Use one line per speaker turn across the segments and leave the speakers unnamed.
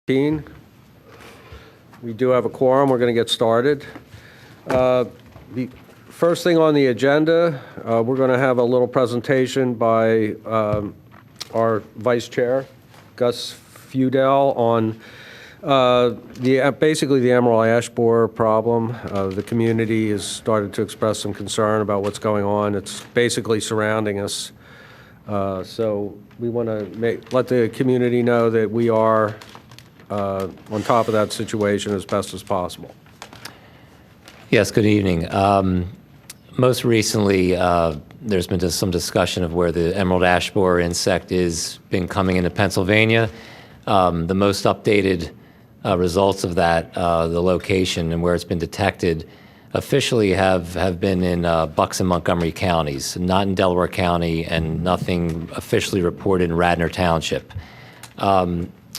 We do have a quorum. We're going to get started. The first thing on the agenda, we're going to have a little presentation by our Vice Chair, Gus Feudel, on basically the emerald ash borer problem. The community has started to express some concern about what's going on. It's basically surrounding us. So we want to let the community know that we are on top of that situation as best as possible.
Yes, good evening. Most recently, there's been some discussion of where the emerald ash borer insect is been coming into Pennsylvania. The most updated results of that, the location and where it's been detected, officially have been in Bucks and Montgomery counties, not in Delaware County, and nothing officially reported in Radnor Township.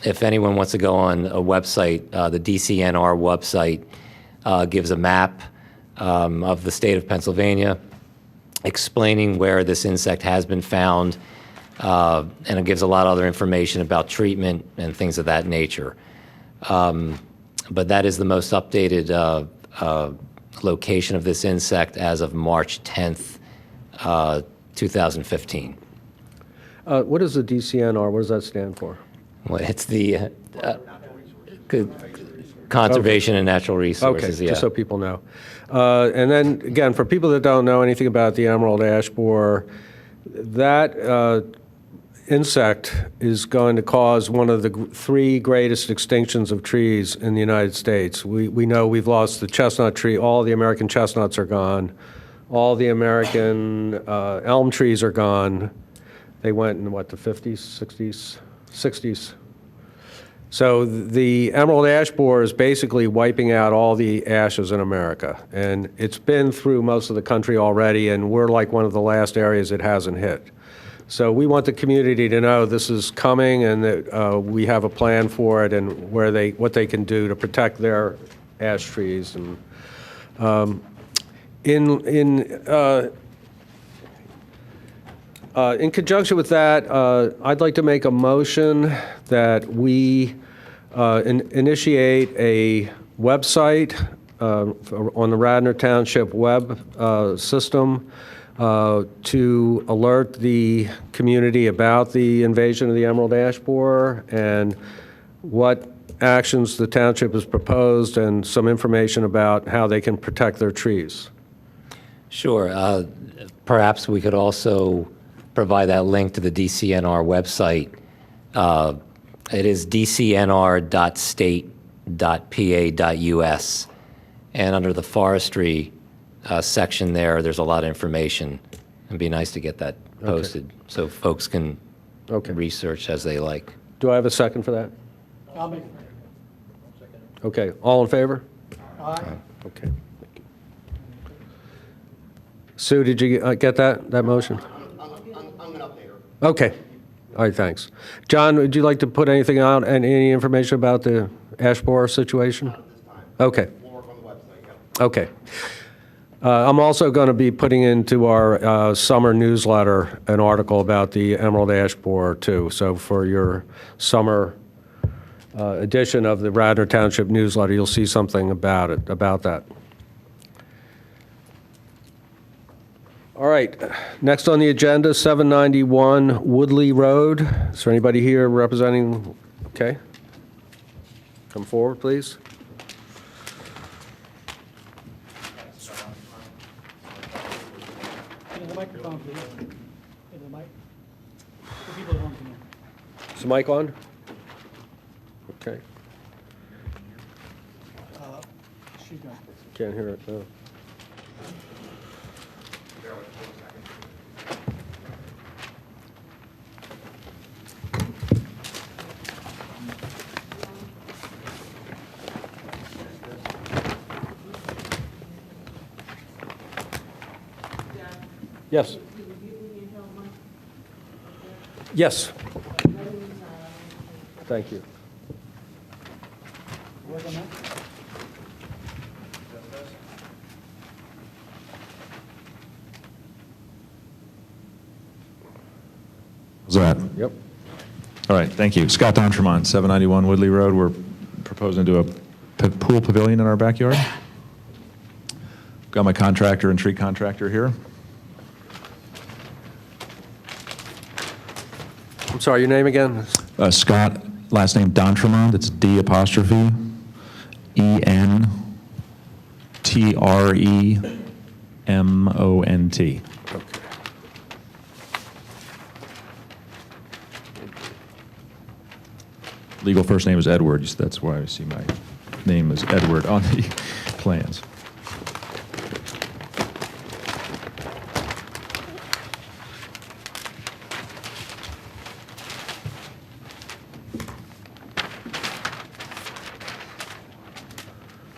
If anyone wants to go on a website, the DCNR website gives a map of the state of Pennsylvania explaining where this insect has been found, and it gives a lot of other information about treatment and things of that nature. But that is the most updated location of this insect as of March 10th, 2015.
What is the DCNR? What does that stand for?
Well, it's the Conservation and Natural Resources.
Okay, just so people know. And then, again, for people that don't know anything about the emerald ash borer, that insect is going to cause one of the three greatest extinctions of trees in the United States. We know we've lost the chestnut tree. All the American chestnuts are gone. All the American elm trees are gone. They went in, what, the 50s, 60s? 60s. So the emerald ash borer is basically wiping out all the ashes in America. And it's been through most of the country already, and we're like one of the last areas it hasn't hit. So we want the community to know this is coming and that we have a plan for it and what they can do to protect their ash trees. And in conjunction with that, I'd like to make a motion that we initiate a website on the Radnor Township web system to alert the community about the invasion of the emerald ash borer and what actions the township has proposed and some information about how they can protect their trees.
Sure. Perhaps we could also provide that link to the DCNR website. It is dcnr.state.pa.us, and under the forestry section there's a lot of information. It'd be nice to get that posted so folks can research as they like.
Do I have a second for that?
I'll make it.
Okay, all in favor?
Aye.
Okay. Sue, did you get that motion?
I'm going to update her.
Okay. All right, thanks. John, would you like to put anything out, and any information about the ash borer situation?
Not at this time.
Okay.
We'll work on the website, yeah.
Okay. I'm also going to be putting into our summer newsletter an article about the emerald ash borer, too. So for your summer edition of the Radnor Township newsletter, you'll see something about that. All right, next on the agenda, 791 Woodley Road. Is there anybody here representing? Okay. Come forward, please.
The microphone, please. The mic. For people at home can hear.
Is the mic on? Okay.
She's gone.
Can't hear it, no. Yes. Yes. Thank you.
Work on that?
How's that?
Yep.
All right, thank you. Scott Dontremont, 791 Woodley Road. We're proposing to do a pool pavilion in our backyard. Got my contractor and tree contractor here.
I'm sorry, your name again?
Scott, last name Dontremont. It's D'Entremont.
Okay.
Legal first name is Edward. That's why I see my name is Edward on the plans.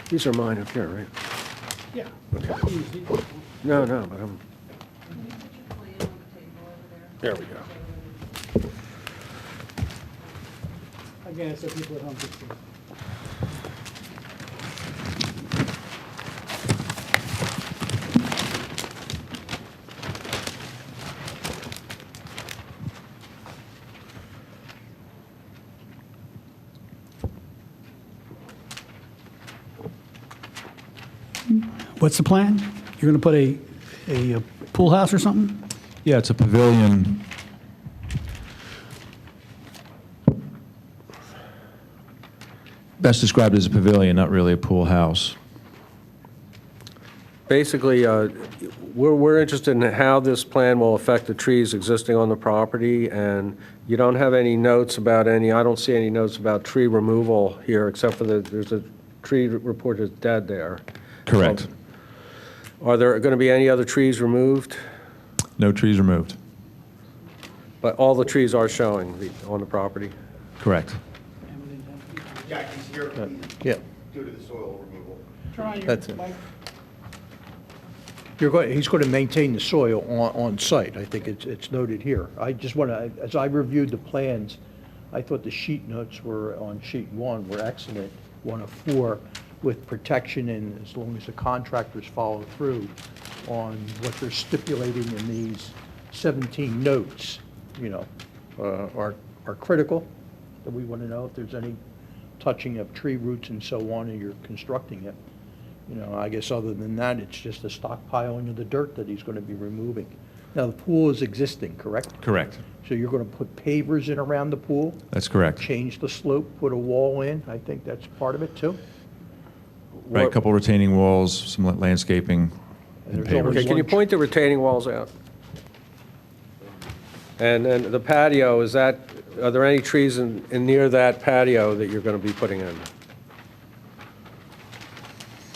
These are mine up here, right?
Yeah.
No, but I'm, there we go.
Again, so people at home can see. What's the plan? You're going to put a pool house or something?
Yeah, it's a pavilion. Best described as a pavilion, not really a pool house.
Basically, we're interested in how this plan will affect the trees existing on the property, and you don't have any notes about any, I don't see any notes about tree removal here, except for there's a tree reported dead there.
Correct.
Are there going to be any other trees removed?
No trees removed.
But all the trees are showing on the property?
Correct.
Yeah, he's here
Yeah,
due to the soil removal.
Turn on your
That's it.
mic.
he's going to maintain the soil on site. I think it's noted here. I just want to, as I reviewed the plans, I thought the sheet notes were on sheet 1 were excellent, 1 of 4, with protection, and as long as the contractors follow through on what they're stipulating in these 17 notes, are critical, that we want to know if there's any touching of tree roots and so on, and you're constructing it. I guess other than that, it's just a stockpiling of the dirt that he's going to be removing. Now, the pool is existing, correct?
Correct.
So you're going to put pavers in around the pool,
That's correct.
change the slope, put a wall in? I think that's part of it, too?
Right, a couple retaining walls, some landscaping, and
There's
pavers.
always
Okay, can you
one-
point the retaining walls out? And then the patio, are there any trees in near that patio that you're going to be putting in?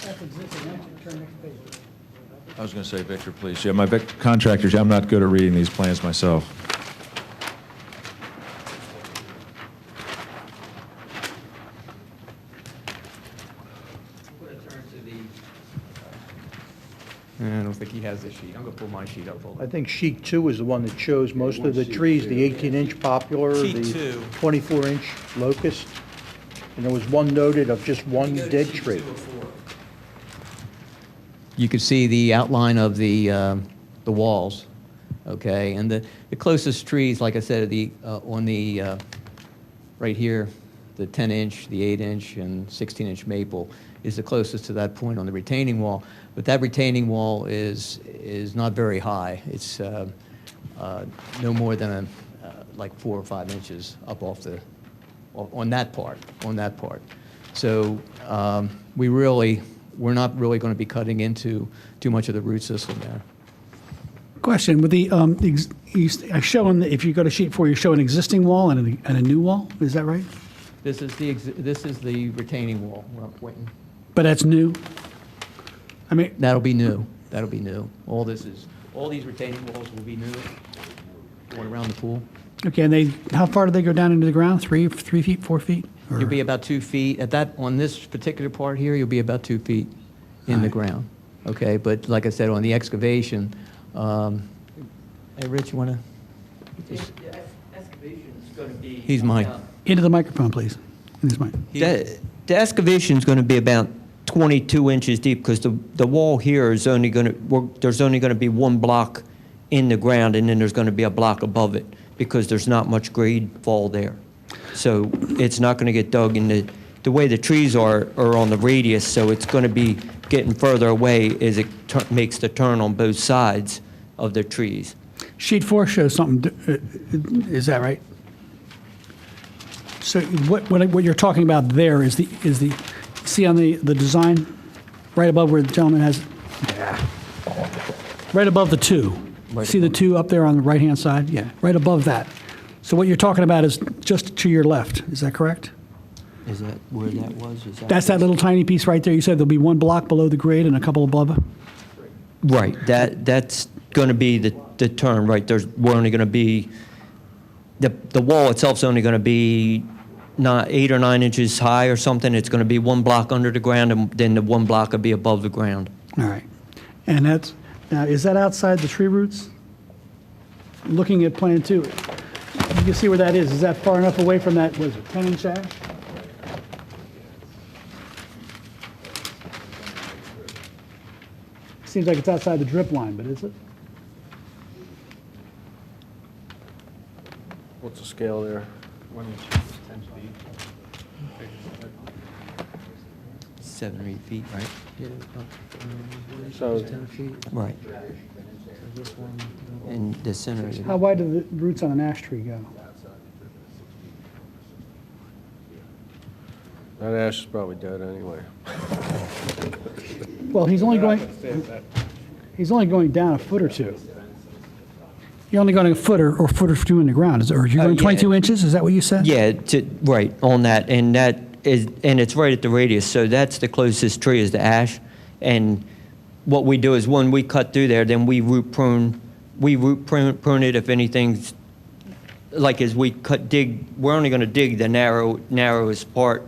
That's existing, turn next page.
I was going to say, Victor, please. Yeah, my contractors, I'm not good at reading these plans myself.
I'm going to turn to the, I don't think he has the sheet. I'm going to pull my sheet up. Hold
I
on.
think sheet 2 is the one that shows most of the trees, the 18-inch poplar,
Sheet
the
2.
24-inch locust, and there was one noted of just one
Go to
dead
sheet
tree.
2 of 4. You could see the outline of the walls, okay? And the closest trees, like I said, on the, right here, the 10-inch, the 8-inch, and 16-inch maple is the closest to that point on the retaining wall. But that retaining wall is not very high. It's no more than like 4 or 5 inches up off the, on that part. So we're not really going to be cutting into too much of the root system there.
Question, with the, showing, if you go to sheet 4, you show an existing wall and a new wall, is that right?
This is the retaining wall where I'm pointing.
But that's new? I mean,
That'll be new. All these retaining walls will be new, going around the pool.
okay, and how far do they go down into the ground? 3 feet, 4 feet? Or-
You'll be about 2 feet. On this particular part here, you'll be about 2 feet in the ground. Okay, but like I said, on the excavation, hey, Rich, you want to?
The excavation's going to be...
He's mine.
Into the microphone, please. In this mic.
The excavation's going to be about 22 inches deep, because the wall here is only going to, there's only going to be one block in the ground, and then there's going to be a block above it, because there's not much grade fall there. So it's not going to get dug in the way the trees are on the radius, so it's going to be getting further away as it makes the turn on both sides of the trees.
Sheet 4 shows something, is that right? So what you're talking about there is the see on the design, right above where the gentleman has, right above the 2. See the 2 up there on the right-hand side? Yeah, right above that. So what you're talking about is just to your left, is that correct?
Is that where that was?
That's that little tiny piece right there. You said there'll be 1 block below the grade and a couple above?
Right, that's going to be the turn, right? We're only going to be, the wall itself's only going to be 8 or 9 inches high or something. It's going to be 1 block under the ground, and then the 1 block will be above the ground.
All right. And now, is that outside the tree roots? Looking at Plan 2, you can see where that is. Is that far enough away from that, was it 10-inch ash? Seems like it's outside the drip line, but is it?
What's the scale there?
7 or 8 feet, right?
So
10 feet. Right. And the center is...
How wide do the roots on an ash tree go?
that ash is probably dead anyway.
Well, he's only going down a foot or 2. You're only going a foot or foot or 2 in the ground, or you're going
yeah.
22 inches? Is that what you said?
Yeah, right, on that, and it's right at the radius, so that's the closest tree is the ash. And what we do is when we cut through there, then we root prune it if anything's, like as we dig, we're only going to dig the narrowest part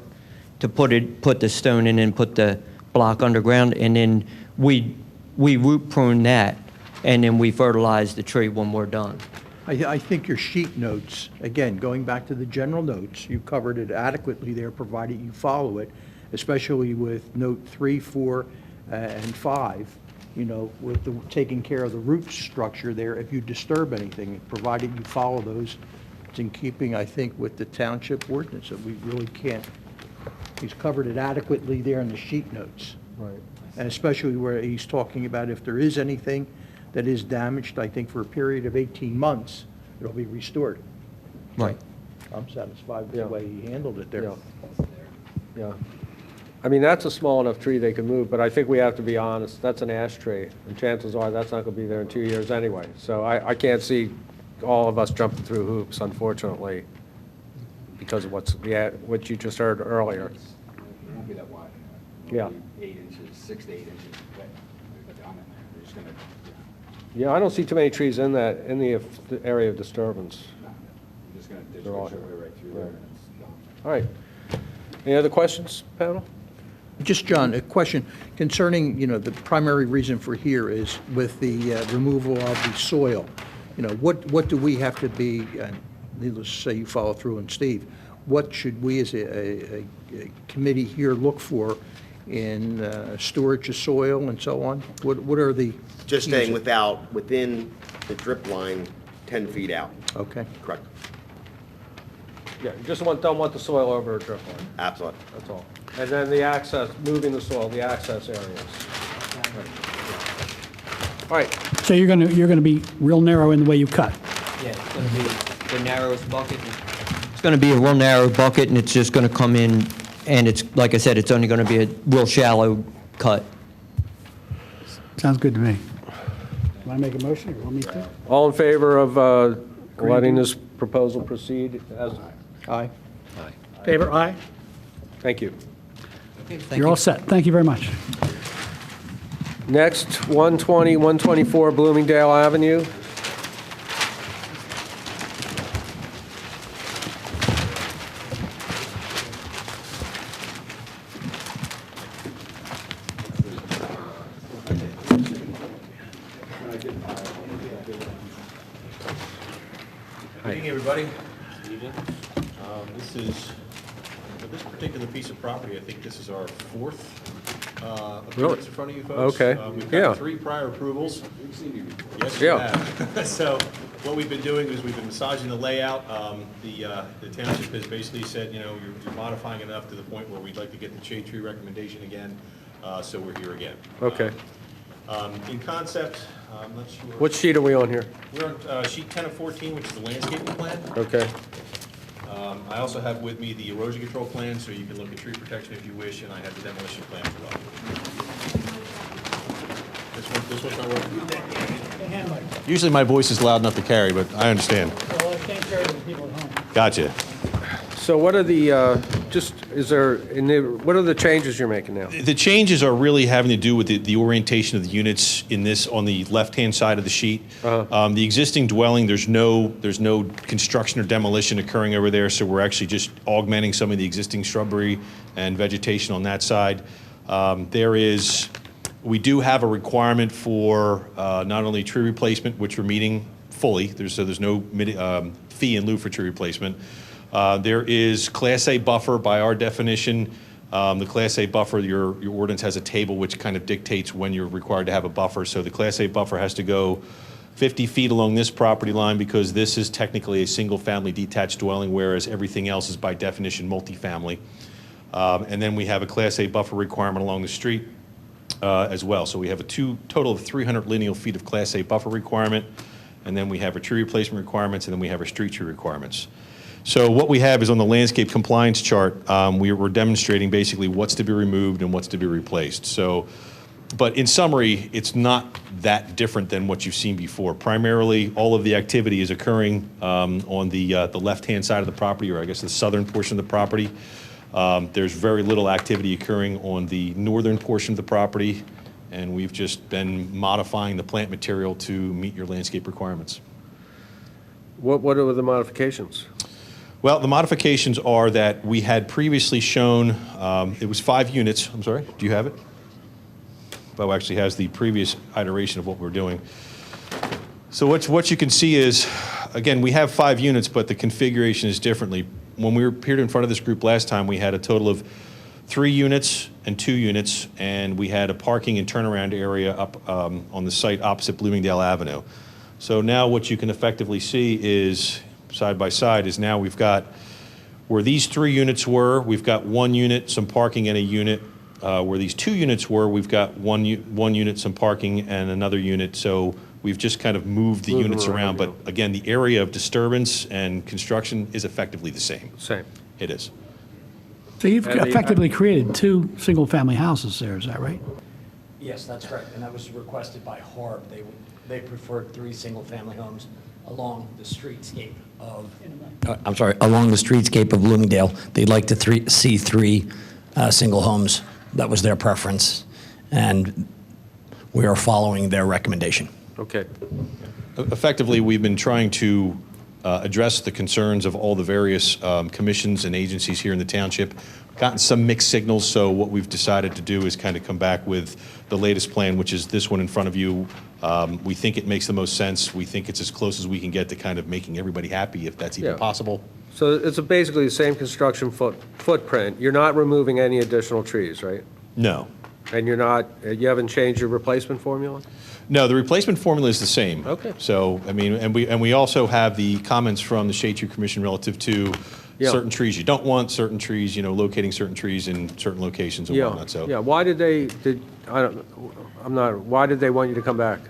to put the stone in and put the block underground, and then we root prune that, and then we fertilize the tree when we're done.
I think your sheet notes, again, going back to the general notes, you covered it adequately there, provided you follow it, especially with note 3, 4, and 5, with taking care of the root structure there. If you disturb anything, provided you follow those, it's in keeping, I think, with the township ordinance, that we really can't. He's covered it adequately there in the sheet notes.
Right.
And especially where he's talking about if there is anything that is damaged, I think for a period of 18 months, it'll be restored.
Right.
I'm satisfied with
Yeah.
the way he handled it there.
Yeah. Yeah. I mean, that's a small enough tree they can move, but I think we have to be honest, that's an ash tree, and chances are that's not going to be there in 2 years anyway. So I can't see all of us jumping through hoops, unfortunately, because of what you just heard earlier.
It won't be that wide.
Yeah.
It'll be 8 inches, 6 to 8 inches wet. Down in there. They're just gonna,
Yeah, I don't see too many trees in the area of disturbance.
they're just gonna ditch
They're all
their
here.
way right through there.
Right.
And it's done.
All right. Any other questions, panel?
Just, John, a question concerning, the primary reason for here is with the removal of the soil. What do we have to be, and needless to say, you follow through, and Steve, what should we as a committee here look for in storage of soil and so on? What are the?
Just staying within the drip line 10 feet out.
Okay.
Correct.
Yeah, you just don't want the soil over a drip line,
Absolutely.
that's all. And then the access, moving the soil, the access areas. All right,
So you're going to be real narrow in the way you cut.
Yeah, it's going to be the narrowest bucket. It's going to be a real narrow bucket, and it's just going to come in, and it's, like I said, it's only going to be a real shallow cut.
Sounds good to me. Want to make a motion, or want me to?
all in favor of letting this proposal proceed as,
Aye.
Favor, aye?
thank you.
You're all set. Thank you very much.
Next, 120, 124 Bloomingdale Avenue.
Good evening, everybody. This is, for this particular piece of property, I think this is our fourth appearance in front of you folks.
Okay.
We've
Yeah.
got 3 prior approvals. Yes, we
Yeah.
have. So what we've been doing is we've been massaging the layout. The township has basically said, you know, you're modifying enough to the point where we'd like to get the shade tree recommendation again, so we're here again.
Okay.
In concept, I'm not sure.
What sheet are we on here?
We're on sheet 10 of 14, which is the landscaping plan.
Okay.
I also have with me the erosion control plan, so you can look at tree protection if you wish, and I have the demolition plan as well. This one's not working? Usually my voice is loud enough to carry, but I understand.
Well, I can't carry the people at home.
Gotcha.
So what are the, what are the changes you're making now?
The changes are really having to do with the orientation of the units in this, on the left-hand side of the sheet. The existing dwelling, there's no construction or demolition occurring over there, so we're actually just augmenting some of the existing shrubbery and vegetation on that side. We do have a requirement for not only tree replacement, which we're meeting fully, there's no fee in lieu for tree replacement. There is Class A buffer by our definition. The Class A buffer, your ordinance has a table which kind of dictates when you're required to have a buffer. So the Class A buffer has to go 50 feet along this property line because this is technically a single-family detached dwelling, whereas everything else is by definition multifamily. And then we have a Class A buffer requirement along the street as well. So we have a total of 300 lineal feet of Class A buffer requirement, and then we have our tree replacement requirements, and then we have our street tree requirements. So what we have is on the landscape compliance chart, we're demonstrating basically what's to be removed and what's to be replaced. So, but in summary, it's not that different than what you've seen before. Primarily, all of the activity is occurring on the left-hand side of the property, or I guess the southern portion of the property. There's very little activity occurring on the northern portion of the property, and we've just been modifying the plant material to meet your landscape requirements.
What are the modifications?
Well, the modifications are that we had previously shown, it was 5 units. I'm sorry, do you have it? Bo actually has the previous iteration of what we're doing. So what you can see is, again, we have 5 units, but the configuration is differently. When we appeared in front of this group last time, we had a total of 3 units and 2 units, and we had a parking and turnaround area up on the site opposite Bloomingdale Avenue. So now what you can effectively see is, side by side, is now we've got where these 3 units were, we've got 1 unit, some parking, and a unit. Where these 2 units were, we've got one unit, some parking, and another unit. So we've just kind of moved the units around. But again, the area of disturbance and construction is effectively the same.
Same.
It is.
So you've effectively created 2 single-family houses there, is that right?
Yes, that's correct, and that was requested by HARB. They preferred 3 single-family homes along the streetscape of, along the streetscape of Bloomingdale. They'd like to see 3 single homes. That was their preference, and we are following their recommendation.
Okay.
Effectively, we've been trying to address the concerns of all the various commissions and agencies here in the township. Gotten some mixed signals, so what we've decided to do is kind of come back with the latest plan, which is this one in front of you. We think it makes the most sense. We think it's as close as we can get to kind of making everybody happy, if that's even
Yeah.
possible.
So it's basically the same construction footprint. You're not removing any additional trees, right?
No.
And you haven't changed your replacement formula?
No, the replacement formula is the same.
Okay.
So, I mean, and we also have the comments from the Shade Tree Commission relative to
Yeah.
certain trees you don't want, certain trees, locating certain trees in certain locations and whatnot, so.
Yeah, why did why did they want you to come back?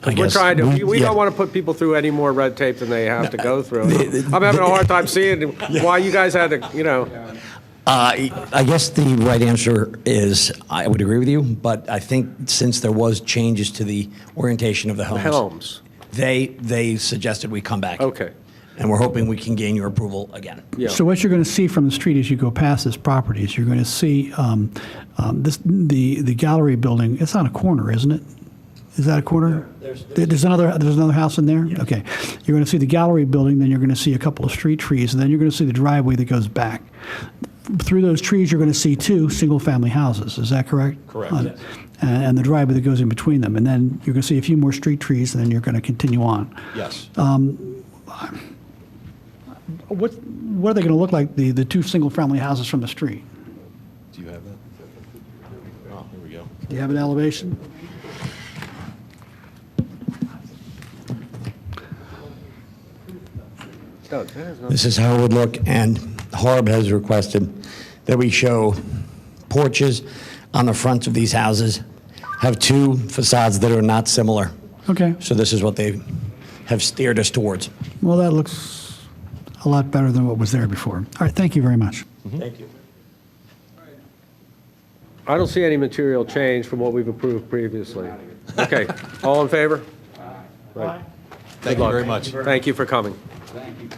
We're trying to, we don't want to put people through any more red tape than they have to go through. I'm having a hard time seeing why you guys had to,
I guess the right answer is, I would agree with you, but I think since there was changes to the orientation of the homes. They suggested we come back.
Okay.
And we're hoping we can gain your approval again.
Yeah.
So what you're going to see from the street as you go past this property is you're going to see the gallery building. It's on a corner, isn't it? Is that a corner? There's another house in there? Okay. You're going to see the gallery building, then you're going to see a couple of street trees, and then you're going to see the driveway that goes back. Through those trees, you're going to see 2 single-family houses. Is that correct?
Correct.
Yes.
And the driveway that goes in between them. And then you're going to see a few more street trees, and then you're going to continue on.
Yes.
What are they going to look like, the 2 single-family houses from the street?
Do you have that? Oh, here we go.
Do you have an elevation?
This is how it would look, and Harb has requested that we show porches on the fronts of these houses, have two facades that are not similar.
Okay.
So this is what they have steered us towards.
Well, that looks a lot better than what was there before. All right, thank you very much.
Thank you.
I don't see any material change from what we've approved previously. Okay, all in favor? Right.
Thank you very much.
Thank you for coming.
Thank you.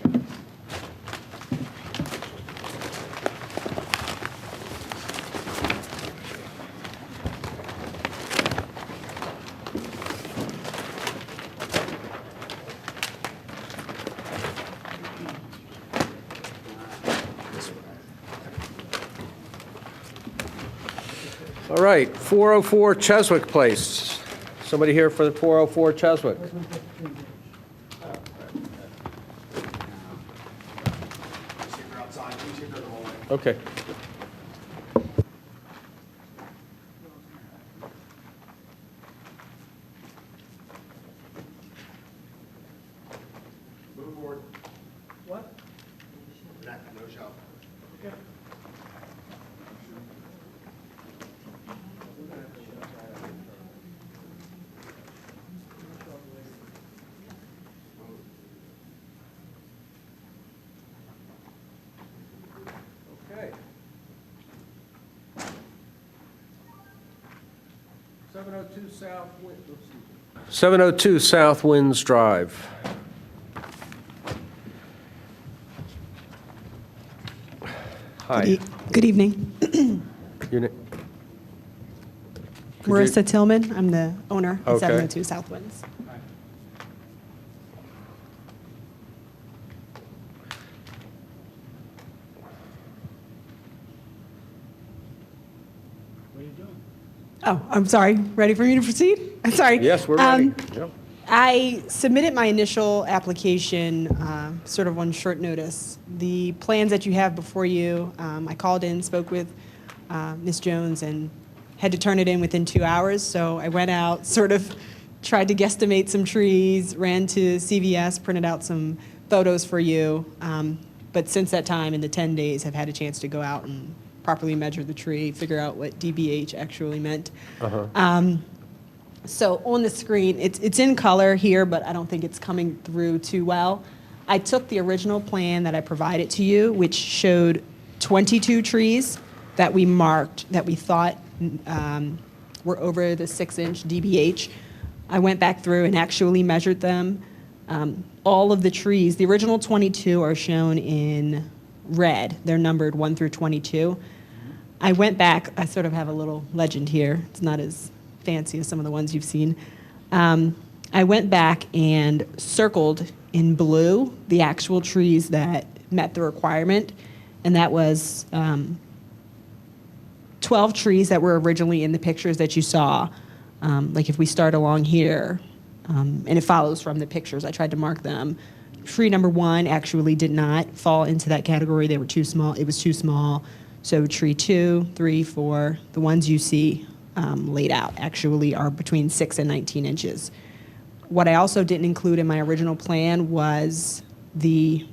All right, 404 Cheswick Place. Somebody here for the 404 Cheswick? Okay.
Move forward.
What?
No show.
Okay. 702 South Winds. 702 South Winds Drive. Hi.
Good evening.
Your na- Could you-
Marissa Tillman. I'm the owner of
Okay.
702 South Winds. Oh, I'm sorry. Ready for me to proceed? I'm sorry.
Yes, we're ready. Yep.
I submitted my initial application sort of on short notice. The plans that you have before you, I called in, spoke with Ms. Jones, and had to turn it in within 2 hours. So I went out, sort of tried to guesstimate some trees, ran to CVS, printed out some photos for you. But since that time, in the 10 days, have had a chance to go out and properly measure the tree, figure out what DBH actually meant. So on the screen, it's in color here, but I don't think it's coming through too well. I took the original plan that I provided to you, which showed 22 trees that we marked that we thought were over the 6-inch DBH. I went back through and actually measured them. All of the trees, the original 22 are shown in red. They're numbered 1 through 22. I went back, I sort of have a little legend here. It's not as fancy as some of the ones you've seen. I went back and circled in blue the actual trees that met the requirement, and that was 12 trees that were originally in the pictures that you saw. Like if we start along here, and it follows from the pictures, I tried to mark them. Tree number 1 actually did not fall into that category. They were too small. It was too small. So tree 2, 3, 4, the ones you see laid out actually are between 6 and 19 inches. What I also didn't include in my original plan was the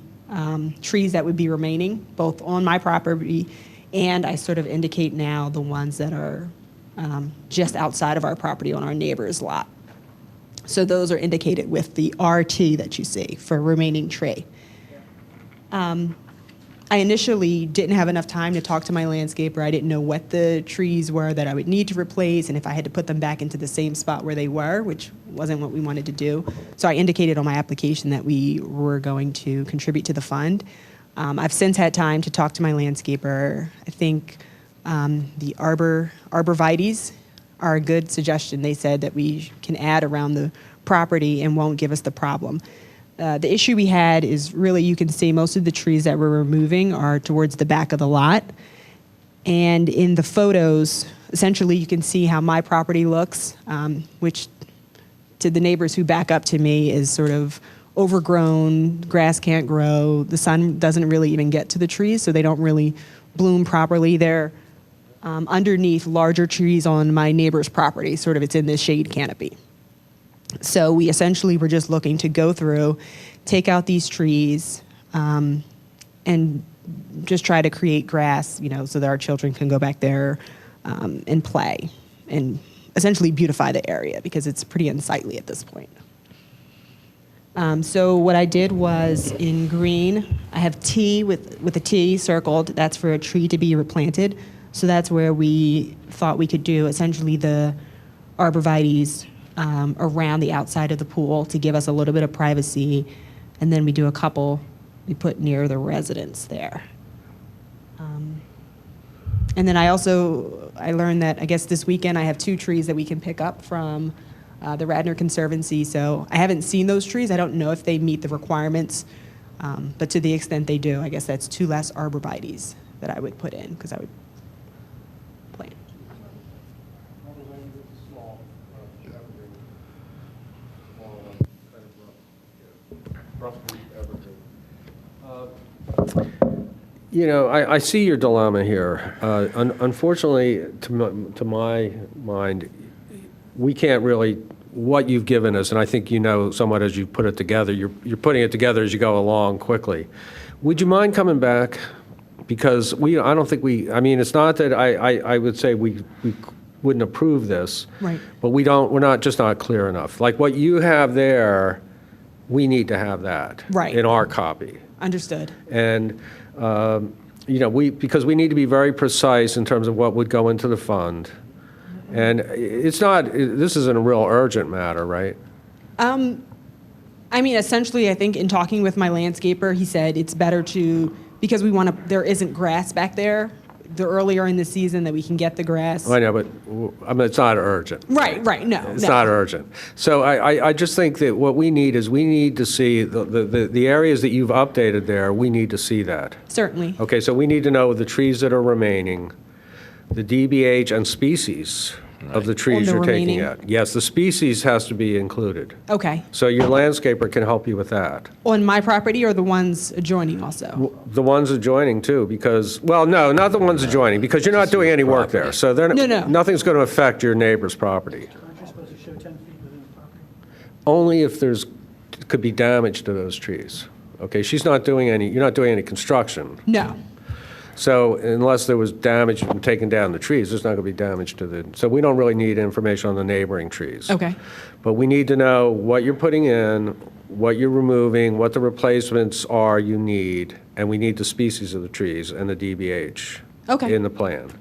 trees that would be remaining, both on my property, and I sort of indicate now the ones that are just outside of our property on our neighbor's lot. So those are indicated with the RT that you see for remaining tree. I initially didn't have enough time to talk to my landscaper. I didn't know what the trees were that I would need to replace and if I had to put them back into the same spot where they were, which wasn't what we wanted to do. So I indicated on my application that we were going to contribute to the fund. I've since had time to talk to my landscaper. I think the arborvitaes are a good suggestion. They said that we can add around the property and won't give us the problem. The issue we had is really, you can see most of the trees that we're removing are towards the back of the lot. And in the photos, essentially you can see how my property looks, which to the neighbors who back up to me is sort of overgrown, grass can't grow, the sun doesn't really even get to the trees, so they don't really bloom properly. They're underneath larger trees on my neighbor's property, sort of it's in this shade canopy. So we essentially were just looking to go through, take out these trees, and just try to create grass, so that our children can go back there and play and essentially beautify the area because it's pretty unsightly at this point. So what I did was in green, I have T with a T circled. That's for a tree to be replanted. So that's where we thought we could do essentially the arborvitaes around the outside of the pool to give us a little bit of privacy. And then we do a couple we put near the residents there. And then I learned that I guess this weekend I have 2 trees that we can pick up from the Radnor Conservancy. So I haven't seen those trees. I don't know if they meet the requirements, but to the extent they do, I guess that's 2 less arborvitaes that I would put in because I would plant.
I see your dilemma here. Unfortunately, to my mind, we can't really, what you've given us, and I think somewhat as you put it together, you're putting it together as you go along quickly. Would you mind coming back? Because I don't think it's not that I would say we wouldn't approve this.
Right.
But we're not clear enough. Like what you have there, we need to have that.
Right.
In our copy. Understood. And, because we need to be very precise in terms of what would go into the fund. And this isn't a real urgent matter, right?
Essentially, I think in talking with my landscaper, he said it's better because there isn't grass back there, the earlier in the season that we can get the grass.
I know, but it's not urgent.
Right, no.
It's not urgent. So I just think that what we need to see the areas that you've updated there, we need to see that.
Certainly.
Okay, so we need to know the trees that are remaining, the DBH and species of the trees you're taking out. Yes, the species has to be included.
Okay.
So your landscaper can help you with that.
On my property or the ones adjoining also?
The ones adjoining too, because, well, no, not the ones adjoining, because you're not doing any work there. So nothing's going to affect your neighbor's property.
Aren't you supposed to show 10 feet within the property?
Only if could be damage to those trees. Okay, you're not doing any construction.
No.
So unless there was damage from taking down the trees, there's not going to be damage so we don't really need information on the neighboring trees.
Okay.
But we need to know what you're putting in, what you're removing, what the replacements are you need, and we need the species of the trees and the DBH in the plan.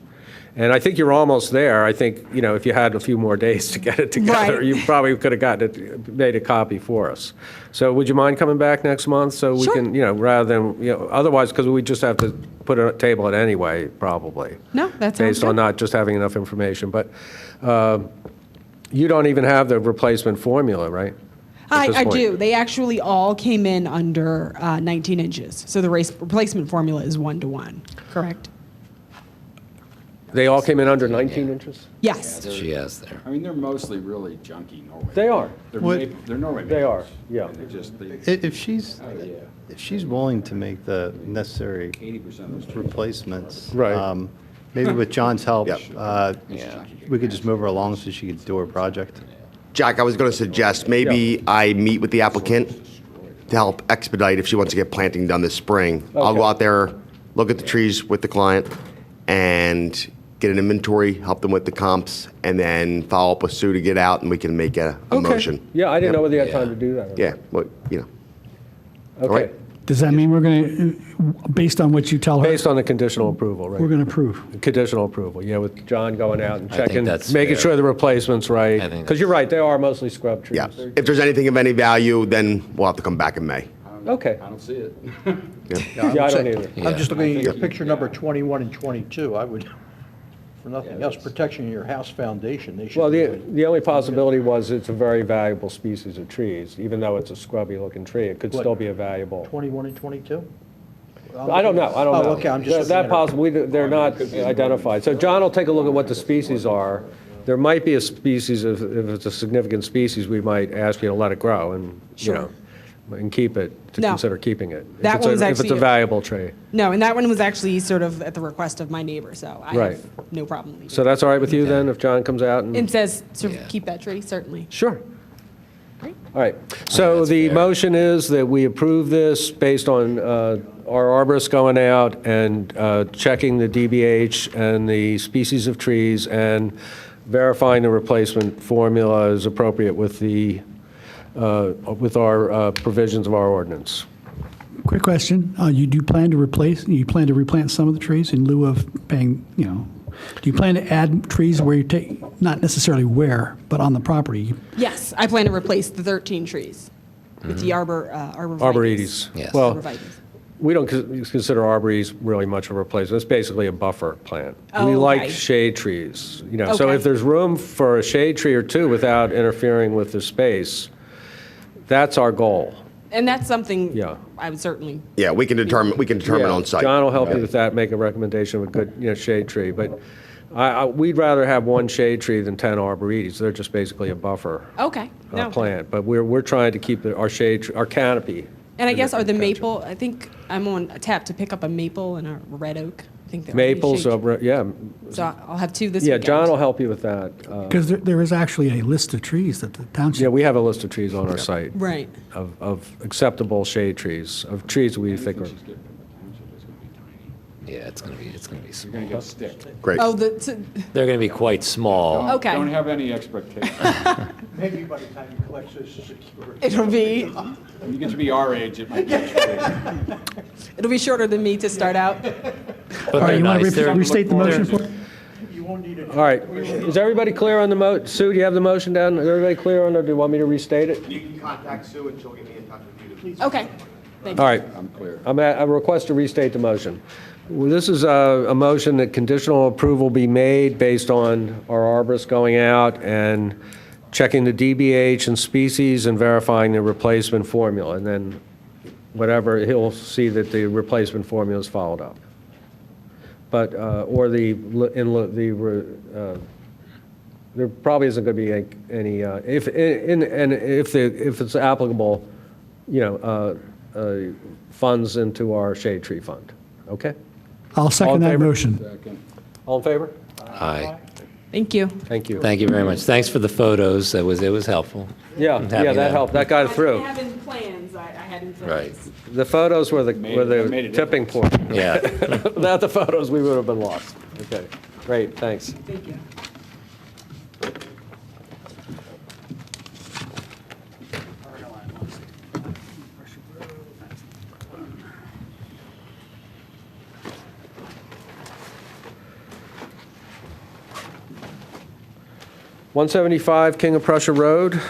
And I think you're almost there. I think, if you had a few more days to get it together, you probably could have made a copy for us. So would you mind coming back next month so we can, rather than, otherwise, because we just have to put a table it anyway, probably.
No, that's
based on not just having enough information. But you don't even have the replacement formula, right?
I do. They actually all came in under 19 inches. So the replacement formula is 1-to-1, correct?
They all came in under 19 inches?
Yes.
She has there.
They're mostly really junky Norway.
They are.
They're Norway.
They are, yeah.
If she's willing to make the necessary
80% of those trees.
replacements,
Right.
maybe with John's help,
Yep.
we could just move her along so she could do her project.
Jack, I was going to suggest maybe I meet with the applicant to help expedite if she wants to get planting done this spring. I'll go out there, look at the trees with the client, and get an inventory, help them with the comps, and then follow up with Sue to get out, and we can make a motion.
Yeah, I didn't know whether you had time to do that. or not.
Yeah, well,
Okay.
right.
Does that mean we're going to, based on what you tell her,
Based on the conditional approval, right?
we're going to approve?
Conditional approval, with John going out and
I think
checking,
that's
making
fair.
sure the replacement's right.
I think
Because you're right, they are mostly scrub trees.
Yeah. If there's anything of any value, then we'll have to come back in May.
Okay.
I don't see it.
Yeah, I don't either.
I'm just looking at your picture number 21 and 22. I would, for nothing else, protection of your house foundation, they should.
Well,
be
the only possibility was it's a very valuable species of trees. Even though it's a scrubby-looking tree, it could
What?
still be a valuable.
21 and 22?
I don't know, I don't know.
Oh, okay, I'm just looking
That
at it.
possible, they're not identified. So John will take a look at what the species are. There might be a species, if it's a significant species, we might ask you to let it grow and, and keep it, to
No.
consider keeping it.
That one was
If it's
actually
a valuable tree.
No, and that one was actually sort of at the request of my neighbor, so I
Right.
have no problem leaving.
So that's all right with you then, if John comes out and?
It says to keep that tree, certainly.
Sure. All right, so
that's
the
fair.
motion is that we approve this based on our arborist going out and checking the DBH and the species of trees and verifying the replacement formula is appropriate with our provisions of our ordinance.
Quick question. You plan to replant some of the trees in lieu of paying, do you plan to add trees where you take, not necessarily where, but on the property?
Yes, I plan to replace the 13 trees with the arborvitaes.
Arborvitaes.
Yes.
Well,
Arborvitaes.
we don't consider arborvitaes really much of a replacement. It's basically a buffer plant.
Oh,
We like
okay.
shade trees, So
Okay.
if there's room for a shade tree or two without interfering with the space, that's our goal.
And that's something
Yeah.
I would certainly,
Yeah, we can determine
Yeah,
on site.
John will help you with that, make a recommendation of a good, shade tree. But we'd rather have one shade tree than 10 arborvitaes. They're just basically a buffer
okay. No.
plant. But we're trying to keep our canopy.
And I guess are the
Township.
maple, I think I'm on a tap to pick up a maple and a red oak. I think they're already
Maples,
shaped.
yeah.
So I'll have two this
Yeah,
weekend.
John will help you with that.
Because there is actually a list of trees that the township.
Yeah, we have a list of trees on our site.
Right.
Of acceptable shade trees, of trees that we think are.
Yeah, it's gonna be small.
You're gonna get stick.
Great.
Oh,
They're gonna be quite small.
Okay.
Don't have any expectations.
Maybe by the time you collect Social Security.
it'll be,
When you get to be our age, it might get crazy.
it'll be shorter than me to start out.
But
All right,
they're
you want
nice.
to
They're-
restate the motion for?
You won't need it.
All right, is everybody clear on the Sue, do you have the motion down? Is everybody clear on it, or do you want me to restate it?
You can contact Sue and she'll get me in touch with you.
Okay. Thank you.
All right.
I'm clear.
I request to restate the motion. Well, this is a motion that conditional approval be made based on our arborist going out and checking the DBH and species and verifying the replacement formula. And then whatever, he'll see that the replacement formula is followed up. But, or there probably isn't going to be any, if it's applicable, funds into our shade tree fund. Okay?
I'll
All
second
in
that
favor?
motion.
Second.
All in favor?
Aye.
Thank you.
Thank you.
Thank you very much. Thanks for the photos. It was helpful.
Yeah,
Having
that
that.
helped. That got it
I
through.
didn't have in plans, I had in
Right.
photos.
The photos were
Made a
tipping point.
Yeah.
Without the photos, we would have been lost. Okay, great, thanks.
Thank you.
One 175 King of Prussia Road.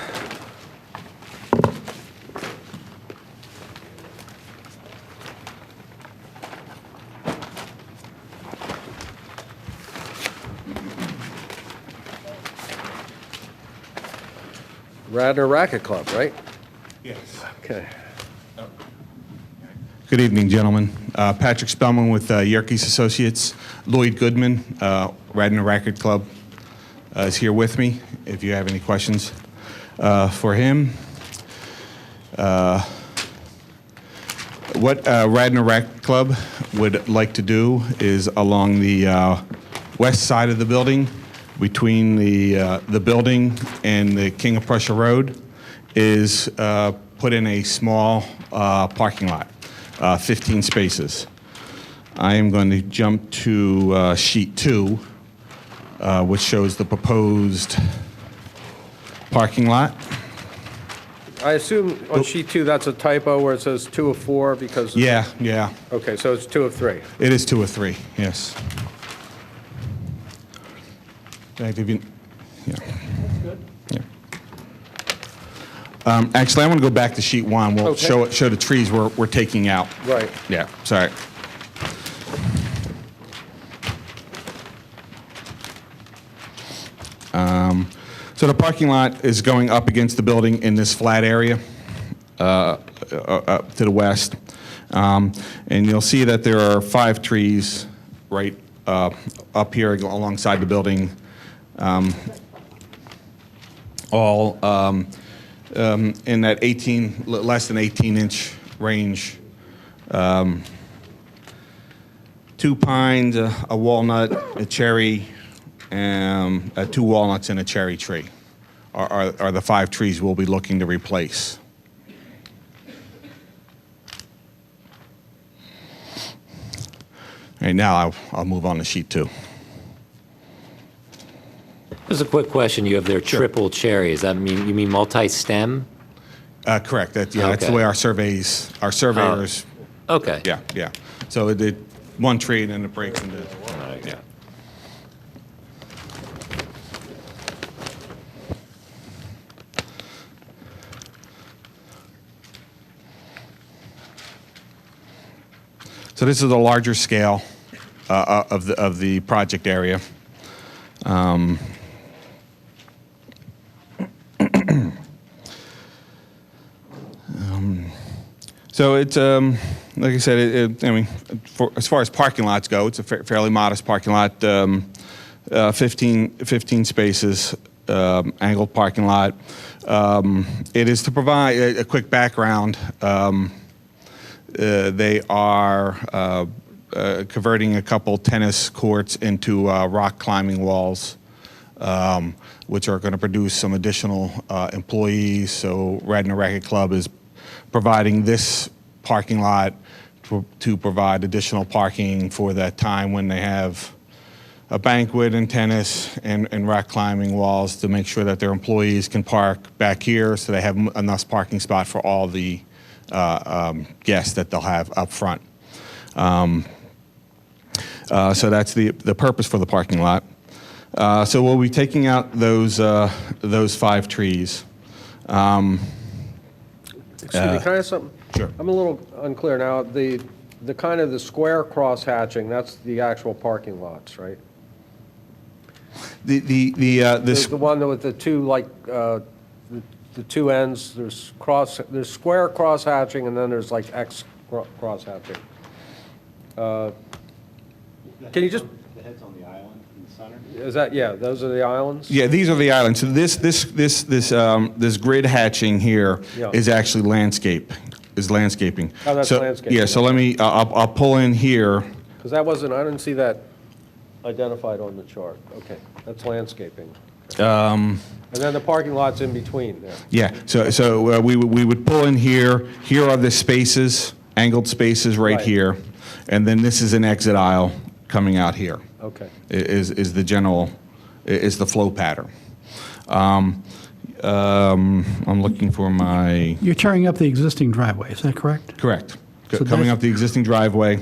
Radnor Racket Club, right?
Yes.
Okay.
Good evening, gentlemen. Patrick Spellman with Yerkes Associates. Lloyd Goodman, Radnor Racket Club, is here with me, if you have any questions for him. What Radnor Racket Club would like to do is along the west side of the building, between the building and the King of Prussia Road, is put in a small parking lot, 15 spaces. I am going to jump to sheet 2, which shows the proposed parking lot.
I assume on sheet 2, that's a typo where it says 2 of 4 because.
Yeah, yeah.
Okay, so it's 2 of 3.
It is 2 or 3, yes. Did I give you? Yeah. Yeah. Actually, I want to go back to sheet 1. We'll
Okay.
show the trees we're taking out.
Right.
Yeah, sorry. So the parking lot is going up against the building in this flat area up to the west. And you'll see that there are 5 trees right up here alongside the building, all in that less than 18-inch range. 2 pines, a walnut, a cherry, 2 walnuts, and a cherry tree, are the 5 trees we'll be looking to replace. All right, now I'll move on to sheet 2.
Just a quick question. You have there triple cherry. Does that mean, you mean multi-stem?
Correct. That's the
Okay.
way our surveyors.
Okay.
Yeah. So it did one tree and then it breaks into. Yeah. So this is a larger scale of the project area. So it's, like I said, I mean, as far as parking lots go, it's a fairly modest parking lot, 15 spaces, angled parking lot. It is to provide a quick background. They are converting a couple tennis courts into rock climbing walls, which are going to produce some additional employees. So Radnor Racquet Club is providing this parking lot to provide additional parking for that time when they have a banquet and tennis and rock climbing walls, to make sure that their employees can park back here so they have enough parking spot for all the guests that they'll have up front. So that's the purpose for the parking lot. So we'll be taking out those 5 trees.
Excuse me, can I ask something?
Sure.
I'm a little unclear now. The kind of the square cross hatching, that's the actual parking lots, right?
This
The one with the two, like, the 2 ends, there's square cross hatching, and then there's like X cross hatching. Can you just,
The head's on the island in the center.
is that, yeah, those are the islands?
Yeah, these are the islands. So this grid hatching here
Yeah.
is actually landscaping.
Oh, that's
So-
landscaping.
Yeah, so let me, I'll pull in here.
Because that wasn't, I didn't see that identified on the chart. Okay, that's landscaping. And then the parking lot's in between there.
Yeah, so we would pull in here. Here are the spaces, angled spaces right
Right.
here. And then this is an exit aisle coming out here.
Okay.
Is the flow pattern. I'm looking for my,
You're tearing up the existing driveway, is that correct?
correct.
So
Coming
that's-
up the existing driveway.